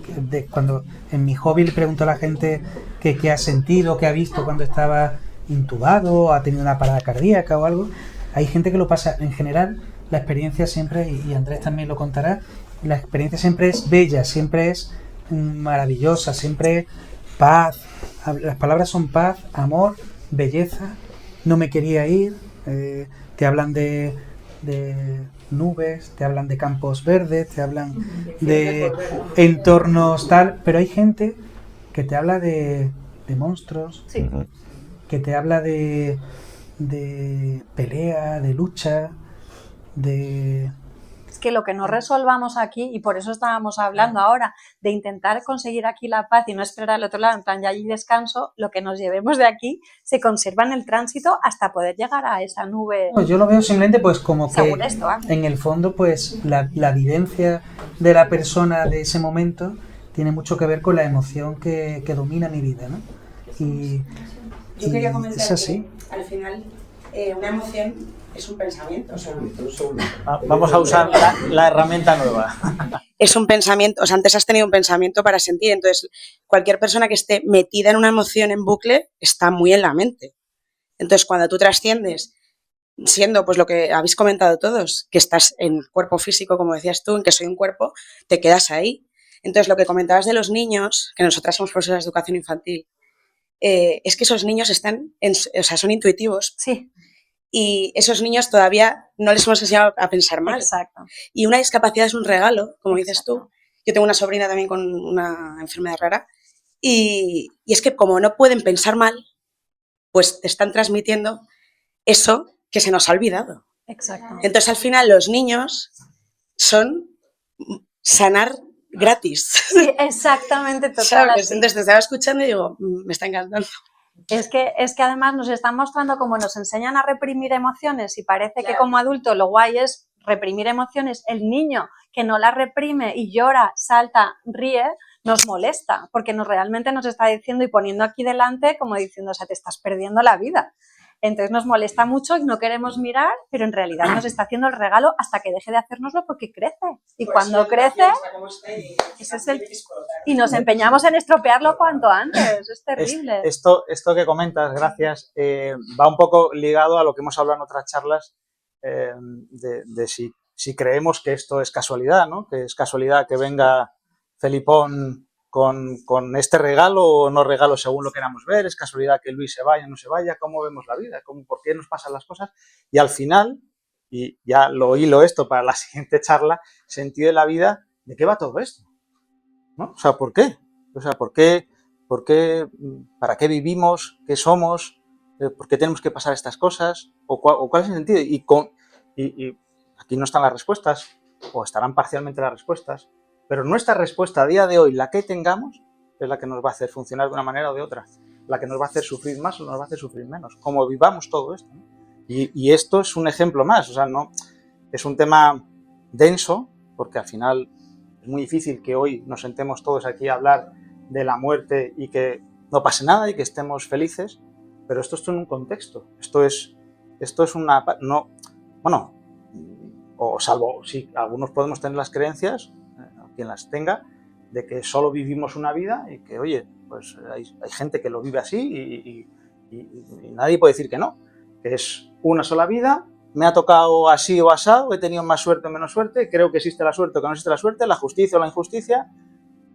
cuando en mi hobby le pregunto a la gente qué ha sentido, qué ha visto cuando estaba intubado, ha tenido una parada cardíaca o algo, hay gente que lo pasa, en general, la experiencia siempre, y Andrés también lo contará, la experiencia siempre es bella, siempre es maravillosa, siempre paz, las palabras son paz, amor, belleza, no me quería ir, te hablan de nubes, te hablan de campos verdes, te hablan de entornos tal, pero hay gente que te habla de monstruos, Sí. que te habla de pelea, de lucha, de... Es que lo que no resolvamos aquí, y por eso estábamos hablando ahora, de intentar conseguir aquí la paz y no esperar al otro lado, en plan, ya allí descanso, lo que nos llevemos de aquí se conserva en el tránsito hasta poder llegar a esa nube. Pues yo lo veo simplemente pues como que Según esto, en el fondo pues la vivencia de la persona de ese momento tiene mucho que ver con la emoción que domina mi vida, ¿no? Yo quería es comentar así. que al final una emoción es un pensamiento. O sea, Vamos a usar la herramienta nueva. es un pensamiento, o sea, antes has tenido un pensamiento para sentir, entonces cualquier persona que esté metida en una emoción en bucle está muy en la mente. Entonces cuando tú trasciendes, siendo pues lo que habéis comentado todos, que estás en cuerpo físico, como decías tú, en que soy un cuerpo, te quedas ahí. Entonces lo que comentabas de los niños, que nosotras somos profesoras de educación infantil, es que esos niños son intuitivos. Sí. Y esos niños todavía no les hemos enseñado a pensar mal. Exacto. Y una discapacidad es un regalo, como dices Exacto. tú. Yo tengo una sobrina también con una enfermedad rara y es que como no pueden pensar mal, pues te están transmitiendo eso que se nos ha olvidado. Exacto. Entonces al final los niños son sanar gratis. Sí, exactamente, total. ¿Sabes? Así. Entonces te estaba escuchando y digo, me está encantando. Es que además nos están mostrando cómo nos enseñan a reprimir emociones y parece que como adulto lo guay es reprimir emociones. El niño que no las reprime y llora, salta, ríe, nos molesta porque realmente nos está diciendo y poniendo aquí delante como diciendo, o sea, te estás perdiendo la vida. Entonces nos molesta mucho y no queremos mirar, pero en realidad nos está haciendo el regalo hasta que deje de hacérnoslo porque crece. Y Pues cuando crece, ese es y nos empeñamos en estropearlo cuanto antes. Es terrible. Esto que comentas, gracias, va un poco ligado a lo que hemos hablado en otras charlas de si creemos que esto es casualidad, ¿no? Que es casualidad que venga Felipón con este regalo o no regalo según lo queramos ver, es casualidad que Luis se vaya o no se vaya, cómo vemos la vida, por qué nos pasan las cosas. Y al final, y ya lo hilo esto para la siguiente charla, sentido de la vida, ¿de qué va todo esto? ¿No? O sea, ¿por qué? O sea, ¿por qué? ¿Para qué vivimos? ¿Qué somos? ¿Por qué tenemos que pasar estas cosas? ¿O cuál es el sentido? Y aquí no están las respuestas, o estarán parcialmente las respuestas, pero nuestra respuesta a día de hoy, la que tengamos, es la que nos va a hacer funcionar de una manera o de otra, la que nos va a hacer sufrir más o nos va a hacer sufrir menos, como vivamos todo esto, ¿no? Y esto es un ejemplo más, o sea, no es un tema denso, porque al final es muy difícil que hoy nos sentemos todos aquí a hablar de la muerte y que no pase nada y que estemos felices, pero esto es en un contexto, esto es una... no, bueno, o salvo si algunos podemos tener las creencias, quien las tenga, de que solo vivimos una vida y que, oye, pues hay gente que lo vive así y nadie puede decir que no, que es una sola vida, me ha tocado así o asado, he tenido más suerte o menos suerte, creo que existe la suerte o que no existe la suerte, la justicia o la injusticia,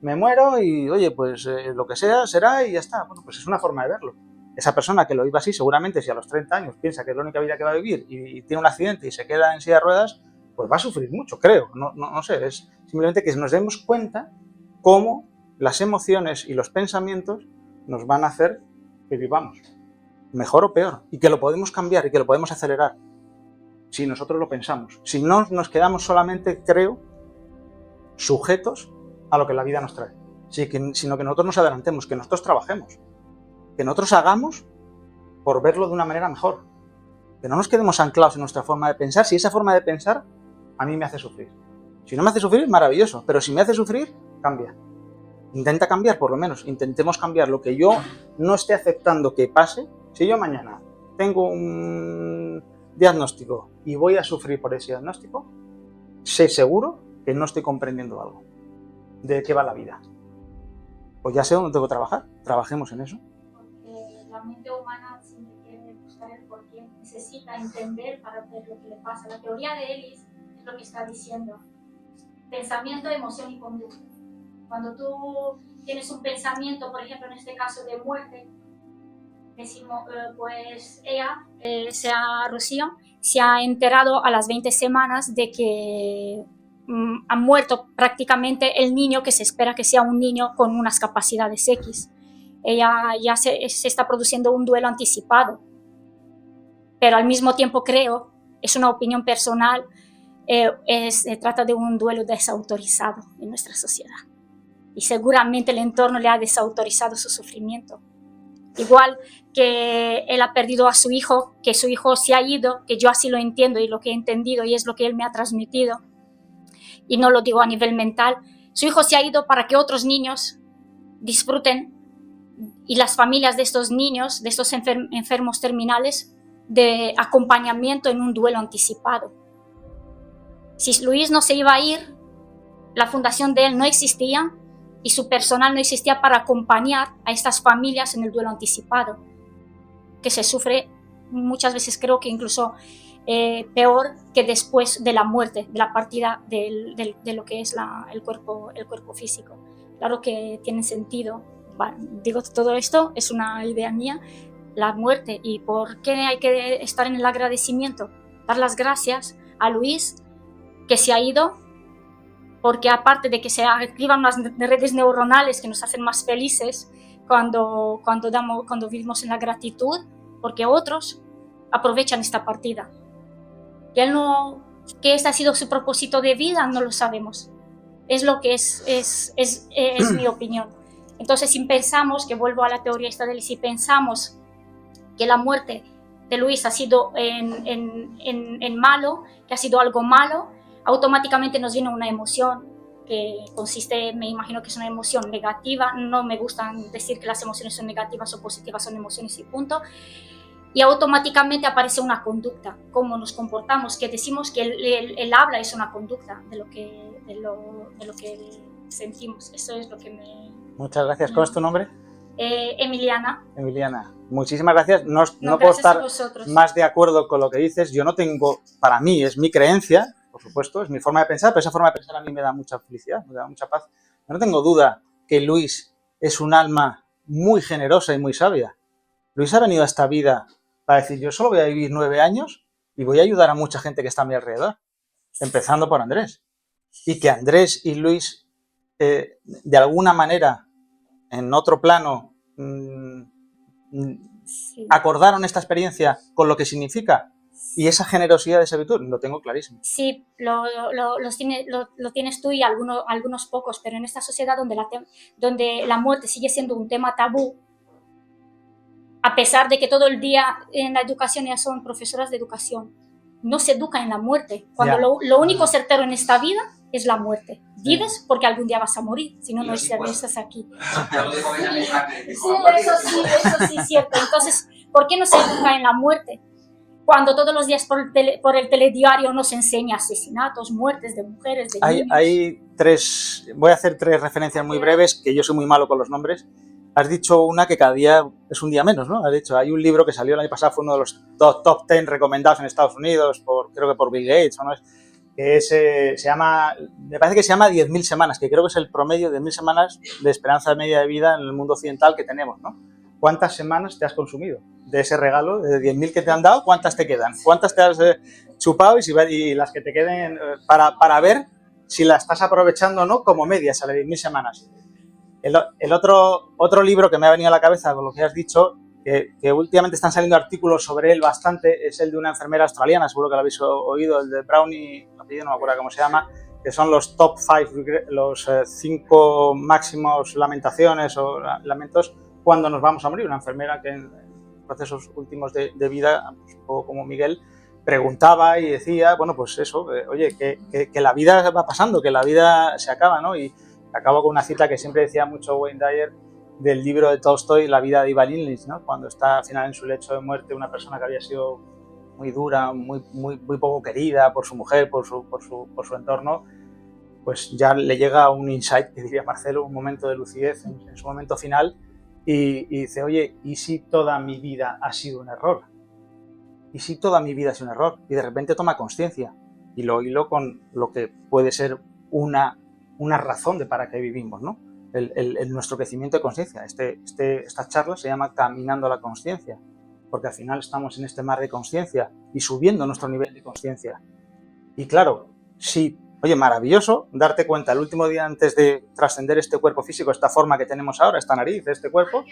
me muero y, oye, pues lo que sea, será y ya está. Bueno, pues es una forma de verlo. Esa persona que lo vive así, seguramente si a los 30 años piensa que es la única vida que va a vivir y tiene un accidente y se queda en silla de ruedas, pues va a sufrir mucho, creo. No sé, es simplemente que nos demos cuenta cómo las emociones y los pensamientos nos van a hacer que vivamos, mejor o peor, y que lo podemos cambiar y que lo podemos acelerar si nosotros lo pensamos. Si no nos quedamos solamente, creo, sujetos a lo que la vida nos trae, sino que nosotros nos adelantemos, que nosotros trabajemos, que nosotros hagamos por verlo de una manera mejor, que no nos quedemos anclados en nuestra forma de pensar. Si esa forma de pensar a mí me hace sufrir, si no me hace sufrir, maravilloso, pero si me hace sufrir, cambia. Intenta cambiar, por lo menos, intentemos cambiar lo que yo no esté aceptando que pase. Si yo mañana tengo un diagnóstico y voy a sufrir por ese diagnóstico, sé seguro que no estoy comprendiendo algo de qué va la vida. Pues ya sé dónde tengo que trabajar, trabajemos en eso. Porque la mente humana siempre quiere buscar el porqué, necesita entender para ver lo que le pasa. La teoría de Ellis es lo que está diciendo: pensamiento, emoción y conducta. Cuando tú tienes un pensamiento, por ejemplo, en este caso de muerte, decimos, pues ella, Rocío, se ha enterado a las 20 semanas de que ha muerto prácticamente el niño que se espera que sea un niño con unas capacidades X. Ella ya se está produciendo un duelo anticipado, pero al mismo tiempo creo, es una opinión personal, se trata de un duelo desautorizado en nuestra sociedad. Y seguramente el entorno le ha desautorizado su sufrimiento. Igual que él ha perdido a su hijo, que su hijo se ha ido, que yo así lo entiendo y lo que he entendido y es lo que él me ha transmitido, y no lo digo a nivel mental, su hijo se ha ido para que otros niños disfruten, y las familias de estos niños, de estos enfermos terminales, de acompañamiento en un duelo anticipado. Si Luis no se iba a ir, la fundación de él no existía, y su personal no existía para acompañar a estas familias en el duelo anticipado, que se sufre muchas veces, creo que incluso peor que después de la muerte, de la partida de lo que es el cuerpo físico. Claro que tiene sentido. Digo, todo esto es una idea mía, la muerte, y por qué hay que estar en el agradecimiento, dar las gracias a Luis, que se ha ido, porque aparte de que se activan unas redes neuronales que nos hacen más felices cuando vivimos en la gratitud, porque otros aprovechan esta partida. Que este ha sido su propósito de vida, no lo sabemos. Es lo que es mi opinión. Entonces, si pensamos, que vuelvo a la teoría esta de Ellis, si pensamos que la muerte de Luis ha sido en malo, que ha sido algo malo, automáticamente nos viene una emoción que consiste, me imagino que es una emoción negativa. No me gusta decir que las emociones son negativas o positivas, son emociones y punto. Y automáticamente aparece una conducta, cómo nos comportamos, que decimos que el habla es una conducta de lo que sentimos. Eso es lo que me... Muchas gracias. ¿Cómo es tu nombre? Emiliana. Emiliana, muchísimas gracias. No puedo estar más de acuerdo con lo que dices. Yo no tengo, para mí es mi creencia, por supuesto, es mi forma de pensar, pero esa forma de pensar a mí me da mucha felicidad, me da mucha paz. Yo no tengo duda que Luis es un alma muy generosa y muy sabia. Luis ha venido a esta vida para decir: yo solo voy a vivir 9 años y voy a ayudar a mucha gente que está a mi alrededor, empezando por Andrés. Y que Andrés y Luis, de alguna manera, en otro plano, sí, acordaron esta experiencia con lo que significa, y esa generosidad de servitud, lo tengo clarísimo. Sí, lo tienes tú y algunos pocos, pero en esta sociedad donde la muerte sigue siendo un tema tabú, a pesar de que todo el día en la educación ya son profesoras de educación, no se educa en la muerte, cuando lo único certero en esta vida es la muerte. Vives porque algún día vas a morir, si no, no estás aquí. Sí, eso sí es cierto. Entonces, ¿por qué no se educa en la muerte? Cuando todos los días por el telediario nos enseña asesinatos, muertes de mujeres, de niños. Voy a hacer 3 referencias muy breves, que yo soy muy malo con los nombres. Has dicho una que cada día es un día menos, ¿no? Has dicho, hay un libro que salió el año pasado, fue uno de los top 10 recomendados en Estados Unidos, creo que por Bill Gates, ¿no? que es, me parece que se llama 10.000 semanas, que creo que es el promedio de 10.000 semanas de esperanza media de vida en el mundo occidental que tenemos, ¿no? ¿Cuántas semanas te has consumido de ese regalo, de 10.000 que te han dado? ¿Cuántas te quedan? ¿Cuántas te has chupado y las que te queden para ver si la estás aprovechando o no como media, a las 10.000 semanas? El otro libro que me ha venido a la cabeza con lo que has dicho, que últimamente están saliendo artículos sobre él bastante, es el de una enfermera australiana, seguro que lo habéis oído, el de Brownie, no me acuerdo cómo se llama, que son los top 5, los 5 máximos lamentaciones o lamentos cuando nos vamos a morir. Una enfermera que en procesos últimos de vida, un poco como Miguel, preguntaba y decía, bueno, pues eso, oye, que la vida va pasando, que la vida se acaba, ¿no? Y acabo con una cita que siempre decía mucho Wayne Dyer del libro de Tolstoy, La vida de Ivan Illich, ¿no? Cuando está al final en su lecho de muerte, una persona que había sido muy dura, muy poco querida por su mujer, por su entorno, pues ya le llega un insight, que diría Marcelo, un momento de lucidez en su momento final, y dice, oye, ¿y si toda mi vida ha sido un error? ¿Y si toda mi vida ha sido un error? Y de repente toma conciencia y lo hilo con lo que puede ser una razón de para qué vivimos, ¿no? Nuestro crecimiento de conciencia. Esta charla se llama Caminando la Conciencia, porque al final estamos en este mar de conciencia y subiendo nuestro nivel de conciencia. Y claro, sí, oye, maravilloso darte cuenta el último día antes de trascender este cuerpo físico, esta forma que tenemos ahora, esta nariz, este cuerpo,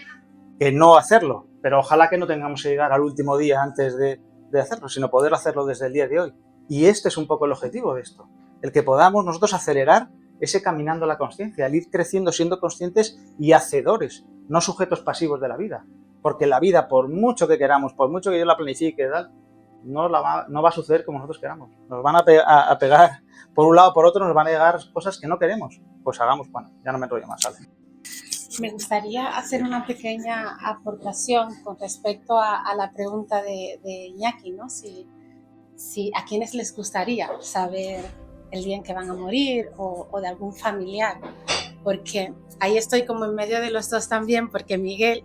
que no hacerlo, pero ojalá que no tengamos que llegar al último día antes de hacerlo, sino poder hacerlo desde el día de hoy. Y este es un poco el objetivo de esto, el que podamos nosotros acelerar ese caminando la conciencia, el ir creciendo siendo conscientes y hacedores, no sujetos pasivos de la vida. Porque la vida, por mucho que queramos, por mucho que yo la planifique, no va a suceder como nosotros queramos. Nos van a pegar por un lado o por otro, nos van a llegar cosas que no queremos. Pues hagamos, bueno, ya no me enrollo más, ¿vale? Me gustaría hacer una pequeña aportación con respecto a la pregunta de Iñaki, ¿no? Si a quienes les gustaría saber el día en que van a morir o de algún familiar, porque ahí estoy como en medio de los dos también, porque Miguel,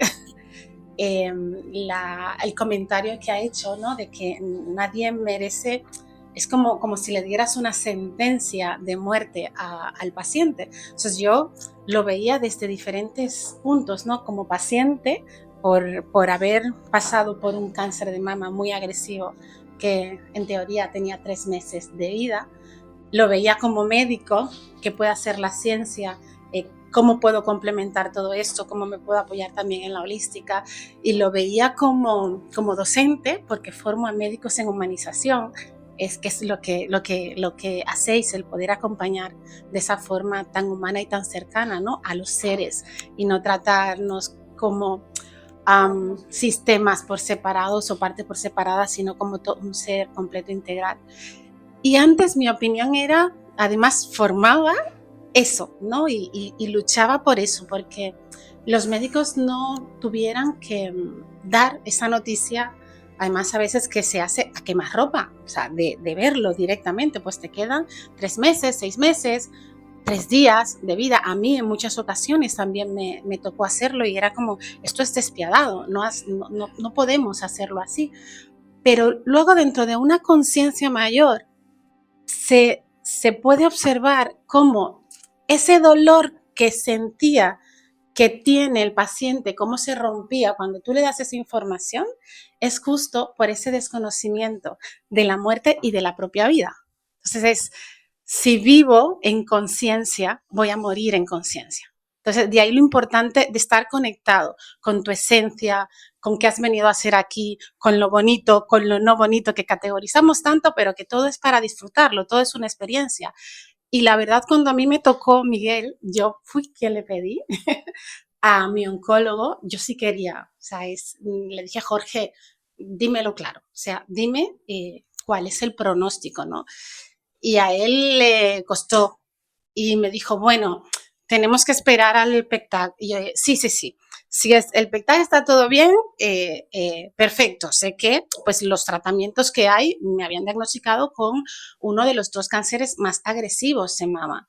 el comentario que ha hecho, ¿no? De que nadie merece, es como si le dieras una sentencia de muerte al paciente. Entonces yo lo veía desde diferentes puntos, ¿no? Como paciente, por haber pasado por un cáncer de mama muy agresivo, que en teoría tenía 3 meses de vida. Lo veía como médico, que puede hacer la ciencia, cómo puedo complementar todo esto, cómo me puedo apoyar también en la holística. Y lo veía como docente, porque formo a médicos en humanización, que es lo que hacéis, el poder acompañar de esa forma tan humana y tan cercana, ¿no? A los seres, y no tratarnos como sistemas por separados o partes por separadas, sino como un ser completo integral. Y antes mi opinión era, además formaba eso, ¿no? Y luchaba por eso, porque los médicos no tuvieran que dar esa noticia. Además, a veces que se hace a quemarropa, o sea, de verlo directamente, pues te quedan 3 meses, 6 meses, 3 días de vida. A mí en muchas ocasiones también me tocó hacerlo y era como, esto es despiadado, no podemos hacerlo así. Pero luego, dentro de una conciencia mayor, se puede observar cómo ese dolor que sentía que tiene el paciente, cómo se rompía cuando tú le das esa información, es justo por ese desconocimiento de la muerte y de la propia vida. Entonces si vivo en conciencia, voy a morir en conciencia. Entonces de ahí lo importante de estar conectado con tu esencia, con qué has venido a hacer aquí, con lo bonito, con lo no bonito, que categorizamos tanto, pero que todo es para disfrutarlo, todo es una experiencia. Y la verdad, cuando a mí me tocó Miguel, yo fui quien le pedí a mi oncólogo, yo sí quería, o sea, le dije a Jorge, dímelo claro, o sea, dime cuál es el pronóstico, ¿no? Y a él le costó y me dijo, bueno, tenemos que esperar al PECTAC. Y yo, sí, si el PECTAC está todo bien, perfecto. Sé que pues, los tratamientos que hay me habían diagnosticado con uno de los 2 cánceres más agresivos en mama.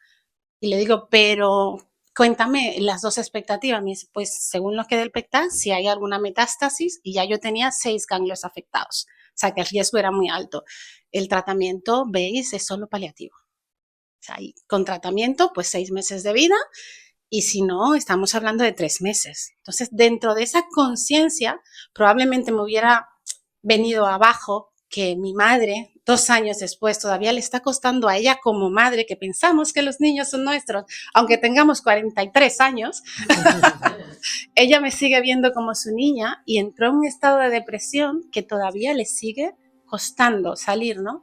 Y le digo, pero cuéntame las 2 expectativas. Me dice, pues según lo que del PECTAC, si hay alguna metástasis, y ya yo tenía 6 ganglios afectados. sea, que el riesgo era muy alto. El tratamiento, veis, es solo paliativo. O sea, y con tratamiento, pues 6 meses de vida, y si no, estamos hablando de 3 meses. Entonces, dentro de esa conciencia, probablemente me hubiera venido abajo que mi madre, 2 años después, todavía le está costando a ella como madre, que pensamos que los niños son nuestros, aunque tengamos 43 años, ella me sigue viendo como su niña y entró en un estado de depresión que todavía le sigue costando salir, ¿no?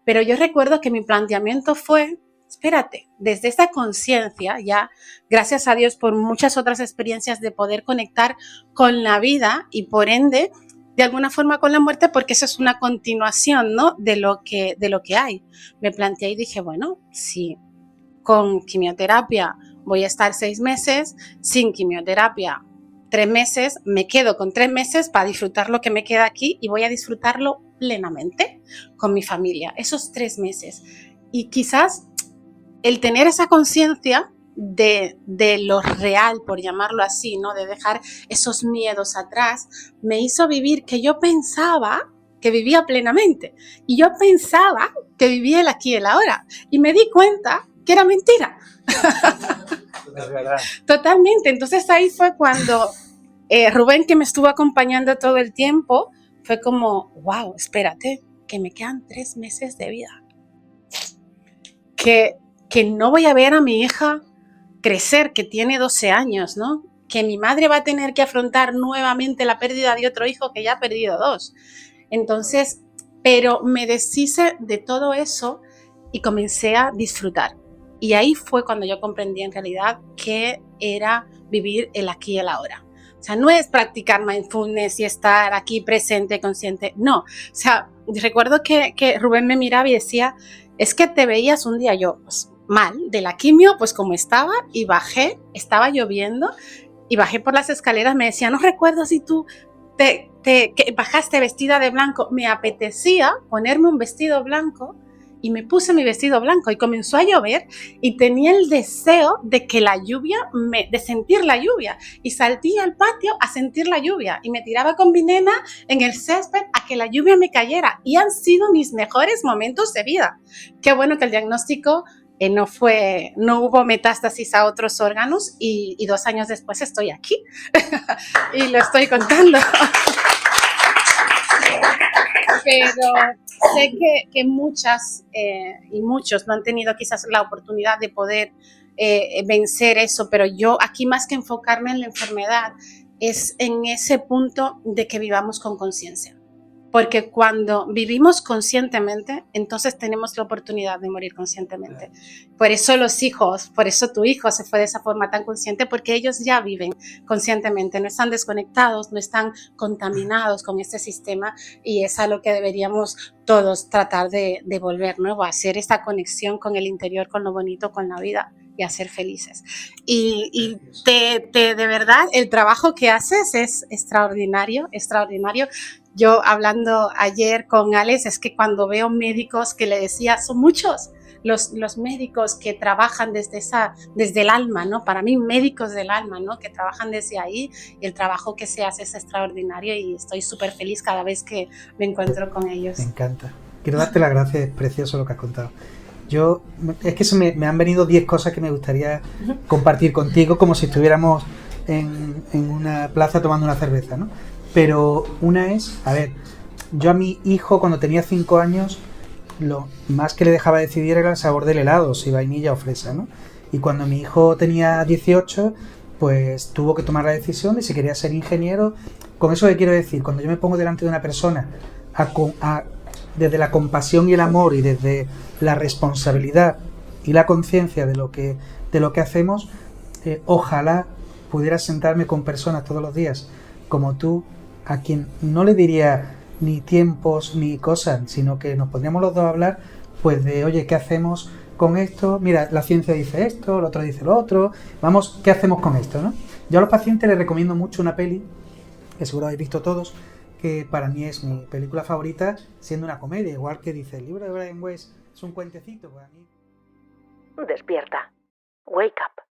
Pero yo recuerdo que mi planteamiento fue, espérate, desde esta conciencia, ya, gracias a Dios por muchas otras experiencias de poder conectar con la vida y por ende, de alguna forma con la muerte, porque eso es una continuación, ¿no? de lo que hay. Me planteé y dije, bueno, si con quimioterapia voy a estar 6 meses, sin quimioterapia 3 meses, me quedo con 3 meses para disfrutar lo que me queda aquí y voy a disfrutarlo plenamente con mi familia, esos 3 meses. Y quizás el tener esa conciencia de lo real, por llamarlo así, ¿no? De dejar esos miedos atrás, me hizo vivir que yo pensaba que vivía plenamente y yo pensaba que vivía el aquí y el ahora y me di cuenta que era mentira. Es verdad. Totalmente. Entonces ahí fue cuando Rubén, que me estuvo acompañando todo el tiempo, fue como, wow, espérate, que me quedan 3 meses de vida. Que no voy a ver a mi hija crecer, que tiene 12 años, ¿no? Que mi madre va a tener que afrontar nuevamente la pérdida de otro hijo que ya ha perdido 2. Entonces, pero me deshice de todo eso y comencé a disfrutar. Y ahí fue cuando yo comprendí en realidad que era vivir el aquí y el ahora. O sea, no es practicar mindfulness y estar aquí presente, consciente, no. O sea, recuerdo que Rubén me miraba y decía, es que te veías un día yo, pues, mal, de la quimio, pues como estaba, y bajé, estaba lloviendo, y bajé por las escaleras, me decía, no recuerdo si tú que bajaste vestida de blanco. Me apetecía ponerme un vestido blanco, y me puse mi vestido blanco, y comenzó a llover, y tenía el deseo de que la lluvia, de sentir la lluvia, y salí al patio a sentir la lluvia, y me tiraba con mi nena en el césped a que la lluvia me cayera, y han sido mis mejores momentos de vida. Qué bueno que el diagnóstico no hubo metástasis a otros órganos y 2 años después estoy aquí y lo estoy contando. Pero sé que muchas y muchos no han tenido quizás la oportunidad de poder vencer eso, pero yo aquí más que enfocarme en la enfermedad es en ese punto de que vivamos con conciencia. Porque cuando vivimos conscientemente, entonces tenemos la oportunidad de morir conscientemente. Por eso los hijos, por eso tu hijo se fue de esa forma tan consciente, porque ellos ya viven conscientemente, no están desconectados, no están contaminados con este sistema, y es a lo que deberíamos todos tratar de volver, ¿no? A hacer esta conexión con el interior, con lo bonito, con la vida, y a ser felices. Y de verdad, el trabajo que haces es extraordinario, extraordinario. Yo hablando ayer con Alex, es que cuando veo médicos que le decía, son muchos los médicos que trabajan desde el alma, ¿no? Para mí, médicos del alma, ¿no? Que trabajan desde ahí, y el trabajo que se hace es extraordinario, y estoy súper feliz cada vez que me encuentro con ellos. Me encanta. Quiero darte las gracias, es precioso lo que has contado. Es que me han venido 10 cosas que me gustaría compartir contigo, como si estuviéramos en una plaza tomando una cerveza, ¿no? Pero una es, a ver, yo a mi hijo cuando tenía 5 años, lo más que le dejaba decidir era el sabor del helado, si vainilla o fresa, ¿no? Y cuando mi hijo tenía 18, pues tuvo que tomar la decisión de si quería ser ingeniero. Con eso que quiero decir, cuando yo me pongo delante de una persona desde la compasión y el amor y desde la responsabilidad y la conciencia de lo que hacemos, ojalá pudiera sentarme con personas todos los días como tú, a quien no le diría ni tiempos ni cosas, sino que nos pondríamos los dos a hablar, pues de, oye, ¿qué hacemos con esto? Mira, la ciencia dice esto, el otro dice lo otro, vamos, ¿qué hacemos con esto, no? Yo a los pacientes les recomiendo mucho una peli, que seguro habéis visto todos, que para mí es mi película favorita, siendo una comedia, igual que dice el libro de Brian Weiss, es un cuentecito para mí. Despierta. Wake up.